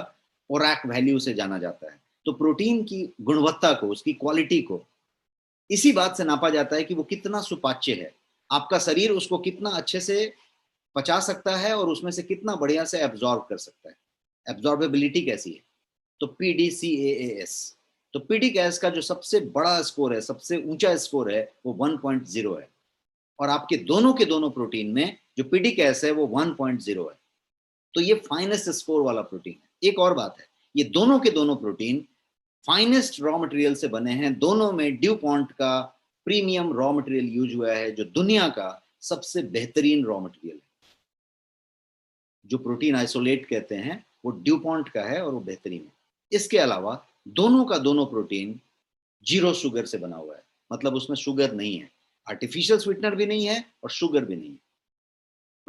ओरैक वैल्यू से जाना जाता है। तो प्रोटीन की गुणवत्ता को, उसकी क्वालिटी को इसी बात से नापा जाता है कि वो कितना सुपाच्य है, आपका शरीर उसको कितना अच्छे से पचा सकता है और उसमें से कितना बढ़िया से एब्जॉर्ब कर सकता है, एब्जॉर्बेबिलिटी कैसी है। तो PDCAAS, तो PDCAS का जो सबसे बड़ा स्कोर है, सबसे ऊंचा स्कोर है, वो 1.0 है। और आपके दोनों के दोनों प्रोटीन में जो PDCAS है वो 1.0 है। तो ये फाइनेस्ट स्कोर वाला प्रोटीन है। एक और बात है, ये दोनों के दोनों प्रोटीन फाइनेस्ट रॉ मटेरियल से बने हैं। दोनों में ड्यूपॉन्ट का प्रीमियम रॉ मटेरियल यूज हुआ है, जो दुनिया का सबसे बेहतरीन रॉ मटेरियल है। जो प्रोटीन आइसोलेट कहते हैं वो ड्यूपॉन्ट का है और वो बेहतरीन है। इसके अलावा दोनों का दोनों प्रोटीन 0 शुगर से बना हुआ है, मतलब उसमें शुगर नहीं है, आर्टिफिशियल स्वीटनर भी नहीं है और शुगर भी नहीं है।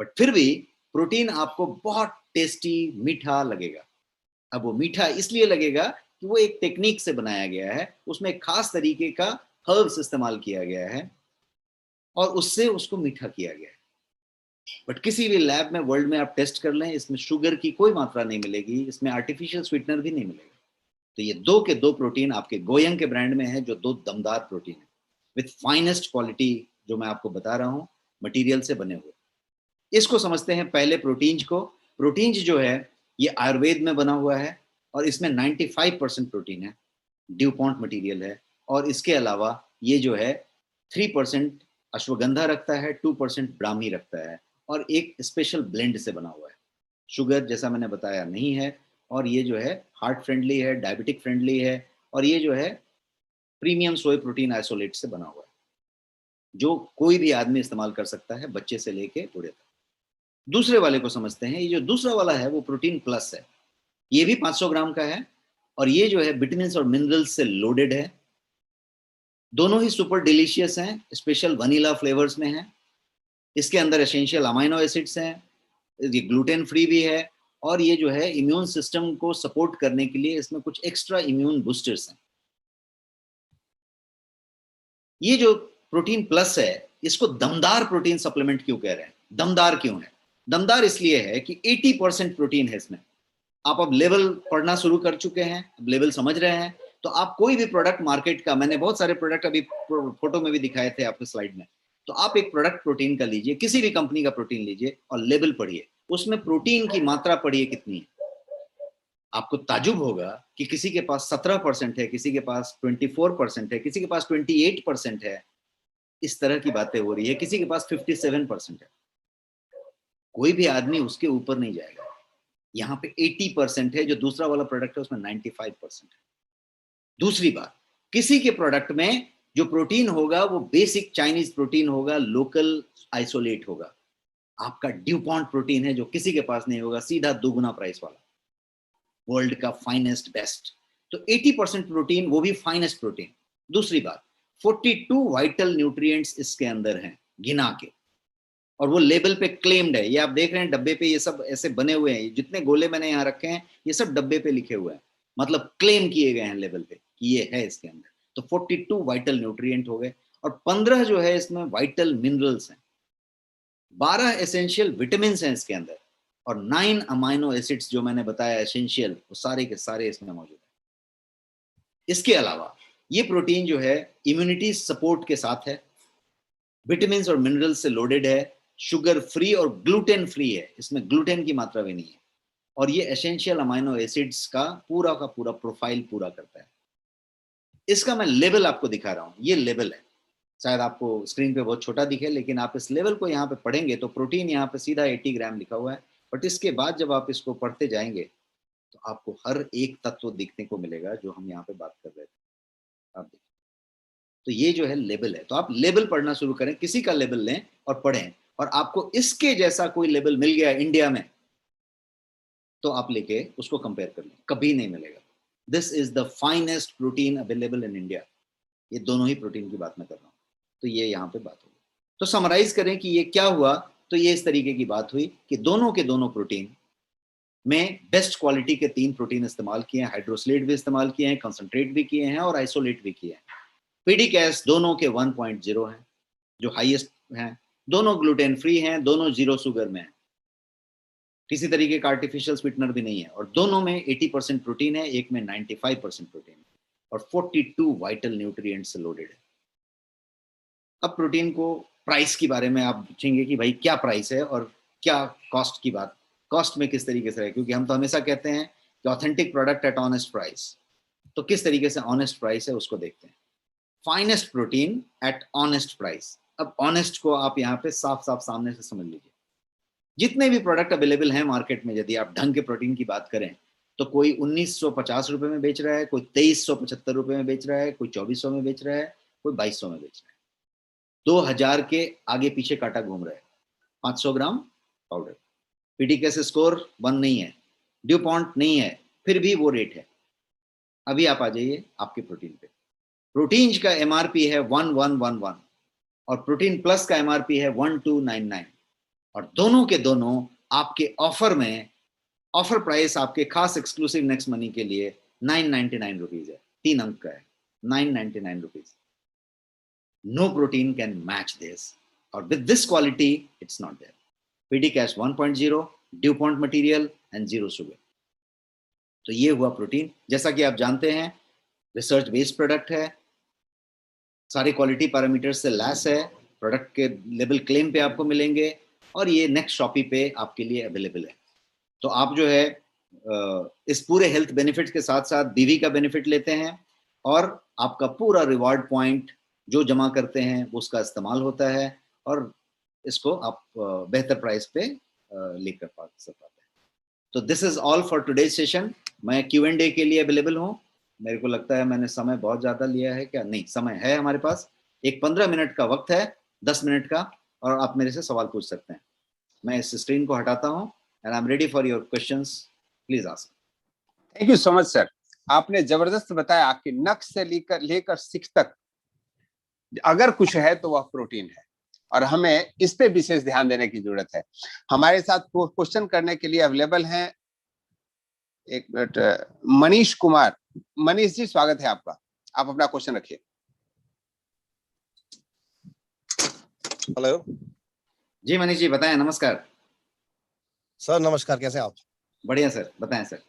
बट फिर भी प्रोटीन आपको बहुत टेस्टी मीठा लगेगा। अब वो मीठा इसलिए लगेगा कि वो एक टेक्निक से बनाया गया है, उसमें एक खास तरीके का हर्ब्स इस्तेमाल किया गया है और उससे उसको मीठा किया गया है। बट किसी भी लैब में वर्ल्ड में आप टेस्ट कर लें, इसमें शुगर की कोई मात्रा नहीं मिलेगी, इसमें आर्टिफिशियल स्वीटनर भी नहीं मिलेगा। तो ये दो के दो प्रोटीन आपके गोयंग के ब्रांड में है, जो दो दमदार प्रोटीन है विथ फाइनेस्ट क्वालिटी, जो मैं आपको बता रहा हूँ, मटेरियल से बने हुए। इसको समझते हैं पहले प्रोटीन्स को। प्रोटीन्स जो है ये आयुर्वेद में बना हुआ है और इसमें 95% प्रोटीन है, ड्यूपॉन्ट मटेरियल है। और इसके अलावा ये जो है 3% अश्वगंधा रखता है, 2% ब्राह्मी रखता है और एक स्पेशल ब्लेंड से बना हुआ है। शुगर जैसा मैंने बताया नहीं है और ये जो है हार्ट फ्रेंडली है, डायबिटिक फ्रेंडली है और ये जो है प्रीमियम सोय प्रोटीन आइसोलेट से बना हुआ है, जो कोई भी आदमी इस्तेमाल कर सकता है, बच्चे से लेके बूढ़े तक। दूसरे वाले को समझते हैं। ये जो दूसरा वाला है वो प्रोटीन प्लस है, ये भी 500 ग्राम का है और ये जो है विटामिन और मिनरल्स से लोडेड है। दोनों ही सुपर डिलीशियस हैं, स्पेशल वनीला फ्लेवर्स में है। इसके अंदर एसेंशियल अमाइनो एसिड्स हैं, ये ग्लूटेन फ्री भी है और ये जो है इम्यून सिस्टम को सपोर्ट करने के लिए इसमें कुछ एक्स्ट्रा इम्यून बूस्टर्स हैं। ये जो प्रोटीन प्लस है, इसको दमदार प्रोटीन सप्लीमेंट क्यों कह रहे हैं? दमदार क्यों है? दमदार इसलिए है कि 80% प्रोटीन है इसमें। आप अब लेवल पढ़ना शुरू कर चुके हैं, अब लेवल समझ रहे हैं, तो आप कोई भी प्रोडक्ट मार्केट का, मैंने बहुत सारे प्रोडक्ट अभी फोटो में भी दिखाए थे आपके स्लाइड में, तो आप एक प्रोडक्ट प्रोटीन का लीजिए, किसी भी कंपनी का प्रोटीन लीजिए और लेवल पढ़िए, उसमें प्रोटीन की मात्रा पढ़िए कितनी है। आपको ताजुब होगा कि किसी के पास 17% है, किसी के पास 24% है, किसी के पास 28% है, इस तरह की बातें हो रही है, किसी के पास 57% है। कोई भी आदमी उसके ऊपर नहीं जाएगा। यहाँ पे 80% है, जो दूसरा वाला प्रोडक्ट है उसमें 95% है। दूसरी बात, किसी के प्रोडक्ट में जो प्रोटीन होगा वो बेसिक चाइनीज प्रोटीन होगा, लोकल आइसोलेट होगा। आपका ड्यूपॉन्ट प्रोटीन है जो किसी के पास नहीं होगा, सीधा दुगुना प्राइस वाला, वर्ल्ड का फाइनेस्ट बेस्ट। तो 80% प्रोटीन, वो भी फाइनेस्ट प्रोटीन। दूसरी बात, 42 वाइटल न्यूट्रिएंट्स इसके अंदर हैं गिना के, और वो लेबल पे क्लेम्ड है। ये आप देख रहे हैं डब्बे पे, ये सब ऐसे बने हुए हैं, जितने गोले मैंने यहाँ रखे हैं ये सब डब्बे पे लिखे हुए हैं, मतलब क्लेम किए गए हैं लेबल पे कि ये है इसके अंदर। तो 42 वाइटल न्यूट्रिएंट हो गए और 15 जो है इसमें वाइटल मिनरल्स हैं, 12 एसेंशियल विटामिन हैं इसके अंदर और 9 अमाइनो एसिड्स जो मैंने बताया एसेंशियल, वो सारे के सारे इसमें मौजूद है। इसके अलावा ये प्रोटीन जो है इम्यूनिटी सपोर्ट के साथ है, विटामिन और मिनरल से लोडेड है, शुगर फ्री और ग्लूटेन फ्री है, इसमें ग्लूटेन की मात्रा भी नहीं है, और ये एसेंशियल अमाइनो एसिड्स का पूरा प्रोफाइल पूरा करता है। इसका मैं लेवल आपको दिखा रहा हूं, ये लेवल है, शायद आपको स्क्रीन पे बहुत छोटा दिखे, लेकिन आप इस लेवल को यहाँ पे पढ़ेंगे तो प्रोटीन यहाँ पे सीधा 80 ग्राम लिखा हुआ है, बट इसके बाद जब आप इसको पढ़ते जाएंगे तो आपको हर एक तत्व दिखने को मिलेगा जो हम यहाँ पे बात कर रहे थे। आप देखिए, तो ये जो है लेवल है। तो आप लेवल पढ़ना शुरू करें, किसी का लेवल लें और पढ़ें, और आपको इसके जैसा कोई लेवल मिल गया इंडिया में तो आप लेके उसको कंपेयर कर लें, कभी नहीं मिलेगा। This is the finest protein available in India. ये दोनों ही प्रोटीन की बात मैं कर रहा हूँ। तो ये यहाँ पे बात होगी। तो समराइज करें कि ये क्या हुआ, तो ये इस तरीके की बात हुई कि दोनों के दोनों प्रोटीन में बेस्ट क्वालिटी के 3 प्रोटीन इस्तेमाल किए हैं, हाइड्रोसलेट भी इस्तेमाल किए हैं, कंसंट्रेट भी किए हैं और आइसोलेट भी किए हैं। PDCAS दोनों के 1.0 हैं, जो हाईएस्ट हैं। दोनों ग्लूटेन फ्री हैं, दोनों 0 शुगर में हैं। किसी तरीके का आर्टिफिशियल स्वीटनर भी नहीं है, और दोनों में 80% प्रोटीन है, एक में 95% प्रोटीन है, और 42 वाइटल न्यूट्रिएंट्स से लोडेड है। अब प्रोटीन को प्राइस के बारे में आप पूछेंगे कि भाई क्या प्राइस है और क्या कॉस्ट की बात, कॉस्ट में किस तरीके से है, क्योंकि हम तो हमेशा कहते हैं कि authentic product at honest price, तो किस तरीके से ऑनेस्ट प्राइस है उसको देखते हैं। Finest protein at honest price. अब ऑनेस्ट को आप यहाँ पे साफ साफ सामने से समझ लीजिए। जितने भी प्रोडक्ट अवेलेबल हैं मार्केट में, यदि आप ढंग के प्रोटीन की बात करें तो कोई 1950 रुपए में बेच रहा है, कोई 2375 रुपए में बेच रहा है, कोई 2400 में बेच रहा है, कोई 2200 में बेच रहा है। 2000 के आगे पीछे काटा घूम रहा है। 500 ग्राम पाउडर, पीडीकेएस स्कोर 1 नहीं है, ड्यूपॉन्ट नहीं है, फिर भी वो रेट है। अभी आप आ जाइए आपके प्रोटीन पे। प्रोटीन का एमआरपी है 1111 और प्रोटीन प्लस का एमआरपी है 1299, और दोनों के दोनों आपके ऑफर में, ऑफर प्राइस आपके खास एक्सक्लूसिव नेक्स्ट मनी के लिए 999 रुपीज है, 3 अंक का है, 999 rupees. No protein can match this, और with this quality it's not there. PDCAAS 1.0, DuPont material and 0 sugar. तो ये हुआ प्रोटीन। जैसा कि आप जानते हैं रिसर्च बेस्ड प्रोडक्ट है, सारे क्वालिटी पैरामीटर्स से लैस है, प्रोडक्ट के लेबल क्लेम पे आपको मिलेंगे, और ये नेक्स्ट शॉपी पे आपके लिए अवेलेबल है। तो आप जो है इस पूरे हेल्थ बेनिफिट्स के साथ साथ बीवी का बेनिफिट लेते हैं, और आपका पूरा रिवार्ड पॉइंट जो जमा करते हैं उसका इस्तेमाल होता है, और इसको आप बेहतर प्राइस पे लेकर पाते हैं। तो this is all for today's session. मैं Q&A के लिए अवेलेबल हूँ। मेरे को लगता है मैंने समय बहुत ज़्यादा लिया है, क्या नहीं, समय है हमारे पास, एक 15 मिनट का वक्त है, 10 मिनट का, और आप मेरे से सवाल पूछ सकते हैं। मैं इस स्क्रीन को हटाता हूँ and I am ready for your questions, please ask. Thank you so much sir. आपने जबरदस्त बताया कि नख से लेकर सिक्स तक अगर कुछ है तो वह प्रोटीन है, और हमें इस पे विशेष ध्यान देने की जरूरत है। हमारे साथ क्वेश्चन करने के लिए अवेलेबल हैं, एक मिनट, मनीष कुमार। मनीष जी स्वागत है आपका, आप अपना क्वेश्चन रखिए। हेलो जी मनीष जी बताएं। नमस्कार सर। नमस्कार, कैसे हैं आप? बढ़िया सर, बताएं सर।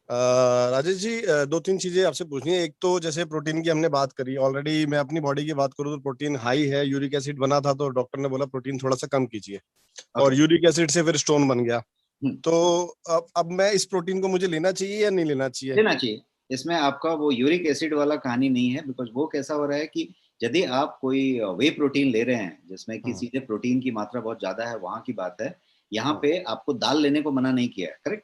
राजेश जी, 2-3 चीजें आपसे पूछनी है। एक तो जैसे प्रोटीन की हमने बात करी ऑलरेडी, मैं अपनी बॉडी की बात करूँ तो प्रोटीन हाई है, यूरिक एसिड बना था तो डॉक्टर ने बोला प्रोटीन थोड़ा सा कम कीजिए, और यूरिक एसिड से फिर स्टोन बन गया। तो अब मैं इस प्रोटीन को मुझे लेना चाहिए या नहीं लेना चाहिए? लेना चाहिए। इसमें आपका वो यूरिक एसिड वाला कहानी नहीं है, बिकॉज वो कैसा हो रहा है कि यदि आप कोई वे प्रोटीन ले रहे हैं जिसमें कि सीधे प्रोटीन की मात्रा बहुत ज्यादा है, वहां की बात है। यहाँ पे आपको दाल लेने को मना नहीं किया है, करेक्ट?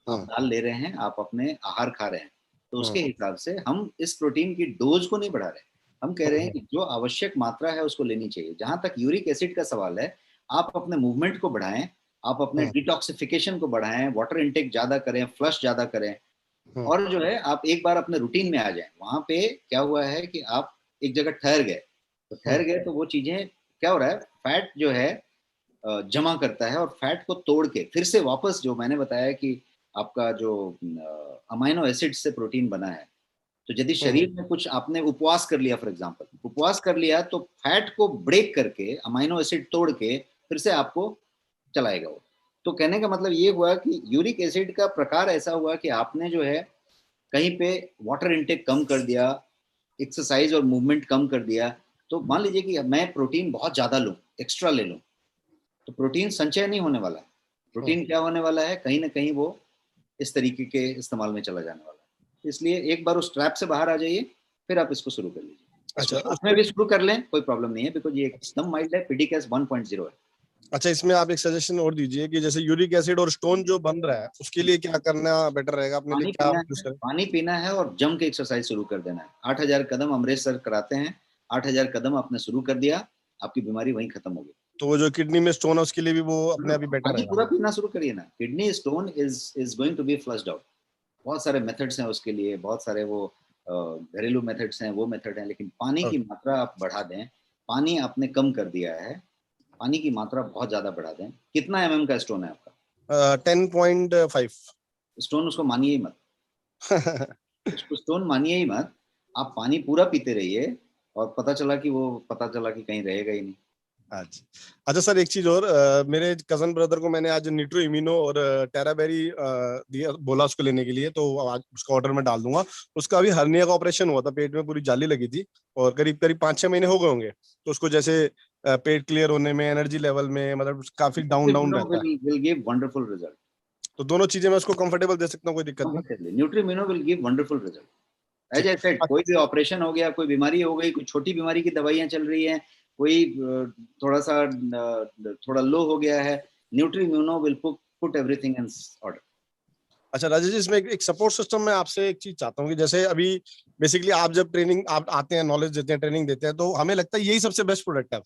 आप दाल ले रहे हैं, आप अपने आहार खा रहे हैं, तो उसके हिसाब से हम इस प्रोटीन की डोज को नहीं बढ़ा रहे। हम कह रहे हैं कि जो आवश्यक मात्रा है उसको लेनी चाहिए। जहां तक यूरिक एसिड का सवाल है, आप अपने मूवमेंट को बढ़ाएं, आप अपने डिटॉक्सिफिकेशन को बढ़ाएं, वाटर इनटेक ज्यादा करें, फ्लश ज्यादा करें, और जो है आप एक बार अपने रूटीन में आ जाएं। वहां पे क्या हुआ है कि आप एक जगह ठहर गए, तो वो चीजें क्या हो रहा है, फैट जो है जमा करता है, और फैट को तोड़ के फिर से वापस, जो मैंने बताया कि आपका जो अमाइनो एसिड से प्रोटीन बना है, तो यदि शरीर में कुछ आपने उपवास कर लिया, फॉर एग्जांपल उपवास कर लिया, तो फैट को ब्रेक करके अमाइनो एसिड तोड़ के फिर से आपको चलाएगा वो। तो कहने का मतलब ये हुआ कि यूरिक एसिड का प्रकार ऐसा हुआ कि आपने जो है कहीं पे वाटर इनटेक कम कर दिया, एक्सरसाइज और मूवमेंट कम कर दिया। तो मान लीजिए कि मैं प्रोटीन बहुत ज्यादा लूं, एक्स्ट्रा ले लूं, तो प्रोटीन संचय नहीं होने वाला है। प्रोटीन क्या होने वाला है, कहीं ना कहीं वो इस तरीके के इस्तेमाल में चला जाने वाला है। इसलिए एक बार उस ट्रैप से बाहर आ जाइए, फिर आप इसको शुरू कर लीजिए। अच्छा, उसमें भी शुरू कर लें, कोई प्रॉब्लम नहीं है, बिकॉज ये एकदम माइल्ड है, पीडीकेएस 1.0 है। अच्छा, इसमें आप एक सजेशन और दीजिए कि जैसे यूरिक एसिड और स्टोन जो बन रहा है उसके लिए क्या करना बेटर रहेगा अपने लिए? क्या पानी पीना है और जम के एक्सरसाइज शुरू कर देना है। 8000 कदम अमरीश सर कराते हैं, 8000 कदम आपने शुरू कर दिया, आपकी बीमारी वहीं खत्म होगी। तो वो जो किडनी में स्टोन है उसके लिए भी वो अपने आप ही बेटर रहेगा? पूरा पीना शुरू करिए ना। Kidney stone is going to be flushed out. बहुत सारे मेथड्स हैं उसके लिए, बहुत सारे वो घरेलू मेथड्स हैं, वो मेथड हैं, लेकिन पानी की मात्रा आप बढ़ा दें। पानी आपने कम कर दिया है, पानी की मात्रा बहुत ज्यादा बढ़ा दें। कितना mm का स्टोन है आपका? 10.5। स्टोन उसको मानिए ही मत। उसको स्टोन मानिए ही मत। आप पानी पूरा पीते रहिए, और पता चला कि कहीं रहेगा ही नहीं। अच्छा सर, एक चीज और, मेरे कजन ब्रदर को मैंने आज न्यूट्रो इम्यूनो और टेराबेरी दिया, बोला उसको लेने के लिए, तो आज उसका ऑर्डर में डाल दूंगा। उसका अभी हर्निया का ऑपरेशन हुआ था, पेट में पूरी जाली लगी थी, और करीब करीब 5-6 महीने हो गए होंगे। तो उसको जैसे पेट क्लियर होने में, एनर्जी लेवल में, मतलब काफी डाउन डाउन रहता है। will give wonderful result. तो दोनों चीजें मैं उसको कंफर्टेबल दे सकता हूँ, कोई दिक्कत नहीं। Comfortably. Nutrimino will give wonderful result. As I said, कोई भी ऑपरेशन हो गया, कोई बीमारी हो गई, कोई छोटी बीमारी की दवाइयां चल रही हैं, कोई थोड़ा लो हो गया है, nutrimmuno will put everything in order. अच्छा राजेश जी, इसमें एक सपोर्ट सिस्टम में आपसे एक चीज चाहता हूँ कि जैसे अभी बेसिकली आप जब ट्रेनिंग आप आते हैं, नॉलेज देते हैं, ट्रेनिंग देते हैं, तो हमें लगता है यही सबसे बेस्ट प्रोडक्ट है।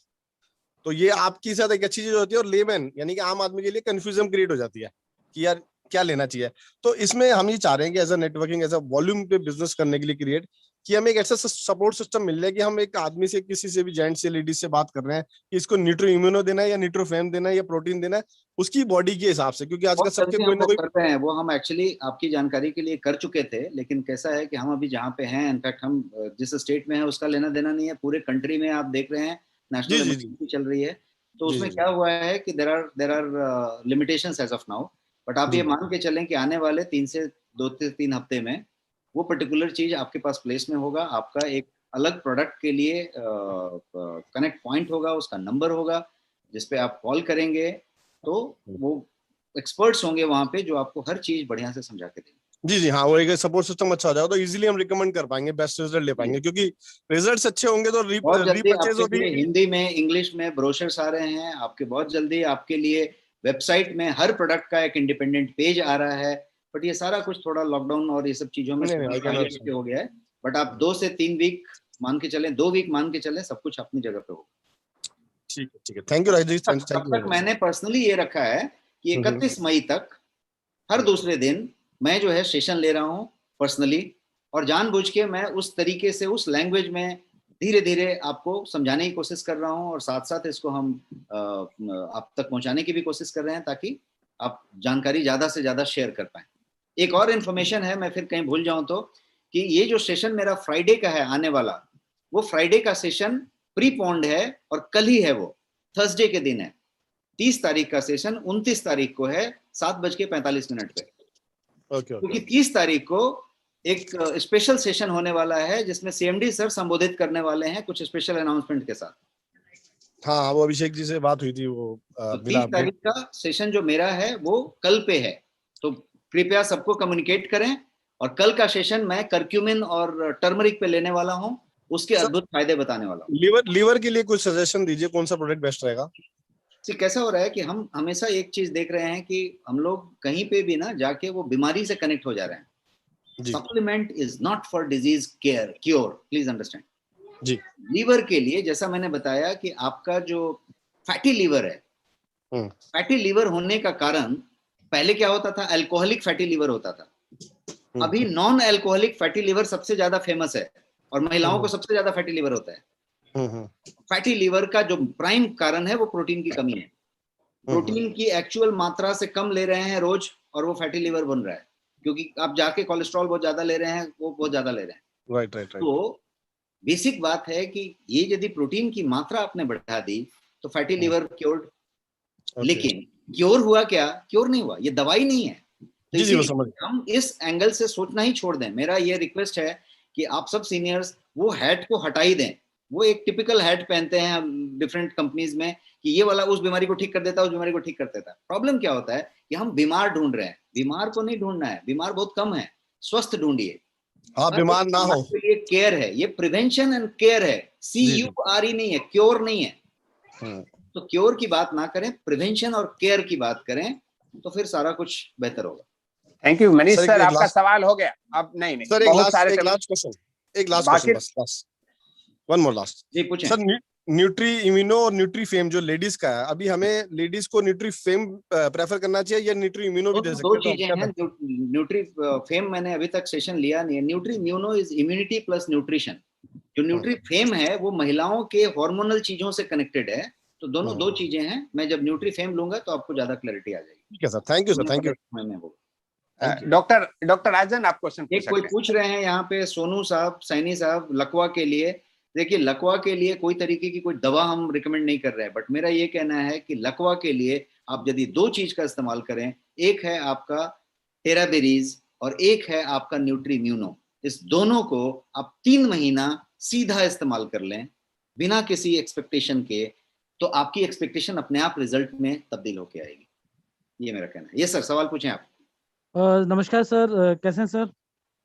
तो ये आपकी साथ एक अच्छी चीज होती है, और लेमैन यानी कि आम आदमी के लिए कंफ्यूजन क्रिएट हो जाती है कि यार क्या लेना चाहिए। तो इसमें हम ये चाह रहे हैं कि as a networking, as a volume पे बिजनेस करने के लिए क्रिएट, कि हमें एक ऐसा सपोर्ट सिस्टम मिल जाए कि हम एक आदमी से, किसी से भी, जेंट से, लेडीज से बात कर रहे हैं कि इसको न्यूट्रो इम्यूनो देना है या न्यूट्रोफेम देना है या प्रोटीन देना है, उसकी बॉडी के हिसाब से, क्योंकि आजकल सबके कोई ना कोई कर रहे हैं। वो हम एक्चुअली आपकी जानकारी के लिए कर चुके थे, लेकिन कैसा है कि हम अभी जहाँ पे हैं, इनफैक्ट हम जिस स्टेट में है उसका लेना देना नहीं है, पूरे कंट्री में आप देख रहे हैं नेशनल इमरजेंसी चल रही है। तो उसमें क्या हुआ है कि there are limitations as of now, but आप ये मान के चलें कि आने वाले 3 से 2-3 हफ्ते में वो पर्टिकुलर चीज आपके पास प्लेस में होगा। आपका एक अलग प्रोडक्ट के लिए कनेक्ट पॉइंट होगा, उसका नंबर होगा जिसपे आप कॉल करेंगे, तो वो एक्सपर्ट्स होंगे वहां पे जो आपको हर चीज बढ़िया से समझा के देंगे। जी हाँ, वो एक सपोर्ट सिस्टम अच्छा हो जाएगा तो इजीली हम रिकमेंड कर पाएंगे, बेस्ट रिजल्ट ले पाएंगे, क्योंकि रिजल्ट्स अच्छे होंगे तो रीपरचेज भी हिंदी में, इंग्लिश में ब्रोशर्स आ रहे हैं आपके, बहुत जल्दी आपके लिए वेबसाइट में हर प्रोडक्ट का एक इंडिपेंडेंट पेज आ रहा है। बट ये सारा कुछ थोड़ा लॉकडाउन और ये सब चीजों में हो गया है। बट आप 2 से 3 वीक मान के चलें, 2 वीक मान के चलें, सब कुछ अपनी जगह पे होगा। ठीक है, थैंक यू राजेश। तब तक मैंने पर्सनली ये रखा है कि 31 मई तक हर दूसरे दिन मैं जो है सेशन ले रहा हूँ पर्सनली, और जानबूझ के मैं उस तरीके से, उस लैंग्वेज में धीरे धीरे आपको समझाने की कोशिश कर रहा हूँ, और साथ साथ इसको हम आप तक पहुंचाने की भी कोशिश कर रहे हैं ताकि आप जानकारी ज्यादा से ज्यादा शेयर कर पाए। एक और इन्फॉर्मेशन है, मैं फिर कहीं भूल जाऊं तो, कि ये जो सेशन मेरा फ्राइडे का है आने वाला, वो फ्राइडे का सेशन प्रीपोन्ड है और कल ही है, वो थर्सडे के दिन है। 30 तारीख का सेशन 29 तारीख को है 7:45 पे, क्योंकि 30 तारीख को एक स्पेशल सेशन होने वाला है जिसमें सीएमडी सर संबोधित करने वाले हैं कुछ स्पेशल अनाउंसमेंट के साथ। हाँ, वो अभिषेक जी से बात हुई थी, वो 30 तारीख का सेशन जो मेरा है वो कल पे है, तो कृपया सबको कम्युनिकेट करें। और कल का सेशन मैं करक्यूमिन और टर्मरिक पे लेने वाला हूं, उसके अद्भुत फायदे बताने वाला हूं। लीवर के लिए कुछ सजेशन दीजिए, कौन सा प्रोडक्ट बेस्ट रहेगा? कैसा हो रहा है कि हम हमेशा एक चीज देख रहे हैं कि हम लोग कहीं पे भी ना जाके वो बीमारी से कनेक्ट हो जा रहे हैं। Supplement is not for disease care cure, please understand जी। लीवर के लिए, जैसा मैंने बताया कि आपका जो फैटी लीवर है, फैटी लीवर होने का कारण पहले क्या होता था, अल्कोहलिक फैटी लीवर होता था। अभी नॉन अल्कोहलिक फैटी लीवर सबसे ज्यादा फेमस है, और महिलाओं को सबसे ज्यादा फैटी लीवर होता है। फैटी लीवर का जो प्राइम कारण है वो प्रोटीन की कमी है। प्रोटीन की एक्चुअल मात्रा से कम ले रहे हैं रोज, और वो फैटी लीवर बन रहा है, क्योंकि आप जाके कोलेस्ट्रॉल बहुत ज्यादा ले रहे हैं, वो बहुत ज्यादा ले रहे हैं। राइट। तो बेसिक बात है कि ये यदि प्रोटीन की मात्रा आपने बढ़ा दी तो फैटी लीवर क्योर्ड। लेकिन क्योर हुआ क्या? क्योर नहीं हुआ, ये दवाई नहीं है। तो इसीलिए हम इस एंगल से सोचना ही छोड़ दें। मेरा ये रिक्वेस्ट है कि आप सब सीनियर्स वो हैट को हटा ही दें। वो एक टिपिकल हैट पहनते हैं डिफरेंट कंपनीज में कि ये वाला उस बीमारी को ठीक कर देता है, उस बीमारी को ठीक कर देता है। प्रॉब्लम क्या होता है कि हम बीमार ढूंढ रहे हैं। बीमार को नहीं ढूंढना है, बीमार बहुत कम है, स्वस्थ ढूंढिए। हाँ, बीमार ना हो, ये केयर है, ये प्रिवेंशन एंड केयर है, CURE नहीं है, क्योर नहीं है। तो क्योर की बात ना करें, प्रिवेंशन और केयर की बात करें, तो फिर सारा कुछ बेहतर होगा। थैंक यू मनीष सर, आपका सवाल हो गया। अब नहीं सर, एक last question, one more last जी, पूछें सर। न्यूट्री इम्यूनो और न्यूट्री फेम जो लेडीज का है, अभी हमें लेडीज को न्यूट्री फेम प्रेफर करना चाहिए या न्यूट्री इम्यूनो भी दे सकते हैं? दो चीजें हैं। न्यूट्री फेम मैंने अभी तक सेशन लिया नहीं है। Nutri immuno is immunity plus nutrition. जो न्यूट्री फेम है वो महिलाओं के हार्मोनल चीजों से कनेक्टेड है। तो दोनों दो चीजें हैं। मैं जब न्यूट्री फेम लूंगा तो आपको ज्यादा क्लैरिटी आ जाएगी। ठीक है sir, thank you sir, thank you. Doctor Rajan, आप क्वेश्चन कोई पूछ रहे हैं यहाँ पे, सोनू साहब, सैनी साहब, लकवा के लिए, देखिए लकवा के लिए कोई तरीके की कोई दवा हम रिकमेंड नहीं कर रहे हैं, बट मेरा ये कहना है कि लकवा के लिए आप यदि 2 चीज का इस्तेमाल करें, एक है आपका टेराबेरीज और एक है आपका न्यूट्रीम्यूनो, इस दोनों को आप 3 महीना सीधा इस्तेमाल कर लें बिना किसी एक्सपेक्टेशन के, तो आपकी एक्सपेक्टेशन अपने आप रिजल्ट में तब्दील होके आएगी। ये मेरा कहना है। ये सर, सवाल पूछें आप। नमस्कार सर, कैसे हैं सर?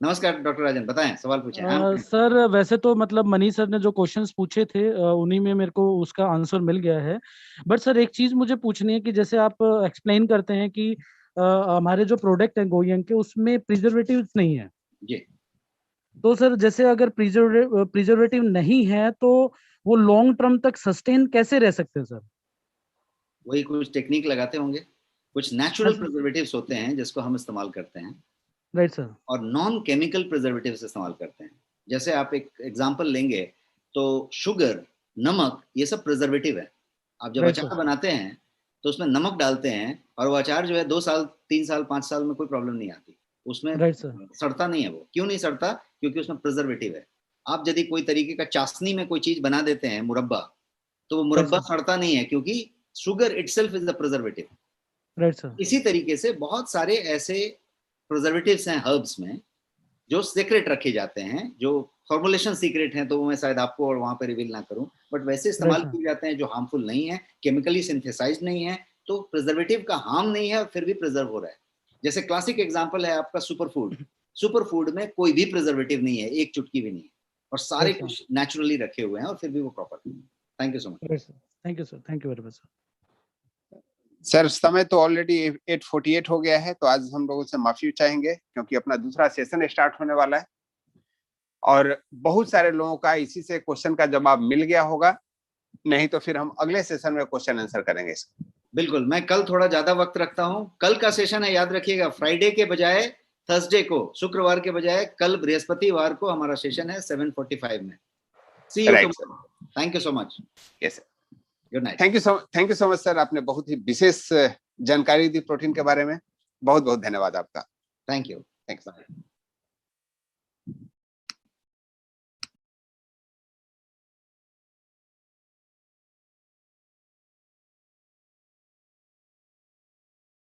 नमस्कार डॉक्टर राजन, बताएं, सवाल पूछें। सर वैसे तो मतलब मनीष सर ने जो क्वेश्चंस पूछे थे उन्हीं में मेरे को उसका आंसर मिल गया है, बट सर एक चीज मुझे पूछनी है कि जैसे आप एक्सप्लेन करते हैं कि हमारे जो प्रोडक्ट हैं गोयंग के उसमें प्रिजर्वेटिव्स नहीं है जी। तो सर जैसे अगर प्रिजर्वेटिव नहीं है तो वो लॉन्ग टर्म तक सस्टेन कैसे रह सकते हैं सर? वही कुछ टेक्निक लगाते होंगे, कुछ नेचुरल प्रिजर्वेटिव्स होते हैं जिसको हम इस्तेमाल करते हैं, राइट सर, और नॉन केमिकल प्रिजर्वेटिव्स इस्तेमाल करते हैं। जैसे आप एक एग्जांपल लेंगे तो शुगर, नमक, ये सब प्रिजर्वेटिव है। आप जब Right, अचार sir. बनाते हैं तो उसमें नमक डालते हैं और वो अचार जो है 2 साल 3 साल 5 साल में कोई प्रॉब्लम नहीं आती उसमें। राइट सर, सड़ता नहीं है वो। क्यों नहीं सड़ता? क्योंकि उसमें प्रिजर्वेटिव है। आप यदि कोई तरीके का चाशनी में कोई चीज बना देते हैं, मुरब्बा, तो वो मुरब्बा Right, सड़ता नहीं है क्योंकि sugar itself is the preservative. Right sir, इसी तरीके से बहुत सारे ऐसे प्रिजर्वेटिव्स हैं हर्ब्स में जो सीक्रेट रखे जाते हैं, जो फॉर्मुलेशन सीक्रेट हैं, तो वो मैं शायद आपको और वहां पे रिवील ना करूं, बट वैसे इस्तेमाल Right, sir. किए जाते हैं जो हार्मफुल नहीं है, केमिकली सिंथेसाइज्ड नहीं है, तो प्रिजर्वेटिव का हार्म नहीं है और फिर भी प्रिजर्व हो रहा है। जैसे क्लासिक एग्जांपल है आपका सुपर फूड। सुपर फूड में कोई भी प्रिजर्वेटिव नहीं है, एक चुटकी भी नहीं है, और सारे Right, sir. कुछ नेचुरली रखे हुए हैं और फिर भी वो proper. Thank you so much. Right sir, thank you sir, thank you very much sir. Sir समय तो ऑलरेडी 8:48 हो गया है, तो आज हम लोगों से माफी चाहेंगे क्योंकि अपना दूसरा सेशन स्टार्ट होने वाला है और बहुत सारे लोगों का इसी से क्वेश्चन का जवाब मिल गया होगा, नहीं तो फिर हम अगले सेशन में क्वेश्चन आंसर करेंगे। बिल्कुल, मैं कल थोड़ा ज्यादा वक्त रखता हूं। कल का सेशन है, याद रखिएगा, फ्राइडे के बजाय थर्सडे को, शुक्रवार के बजाय कल बृहस्पतिवार को हमारा सेशन है 7:45 में। See you tomorrow. Thank you so much. Yes sir, good night. Thank you so much sir, आपने बहुत ही विशेष जानकारी दी प्रोटीन के बारे में। बहुत बहुत धन्यवाद आपका। Thank you. थैंक्स।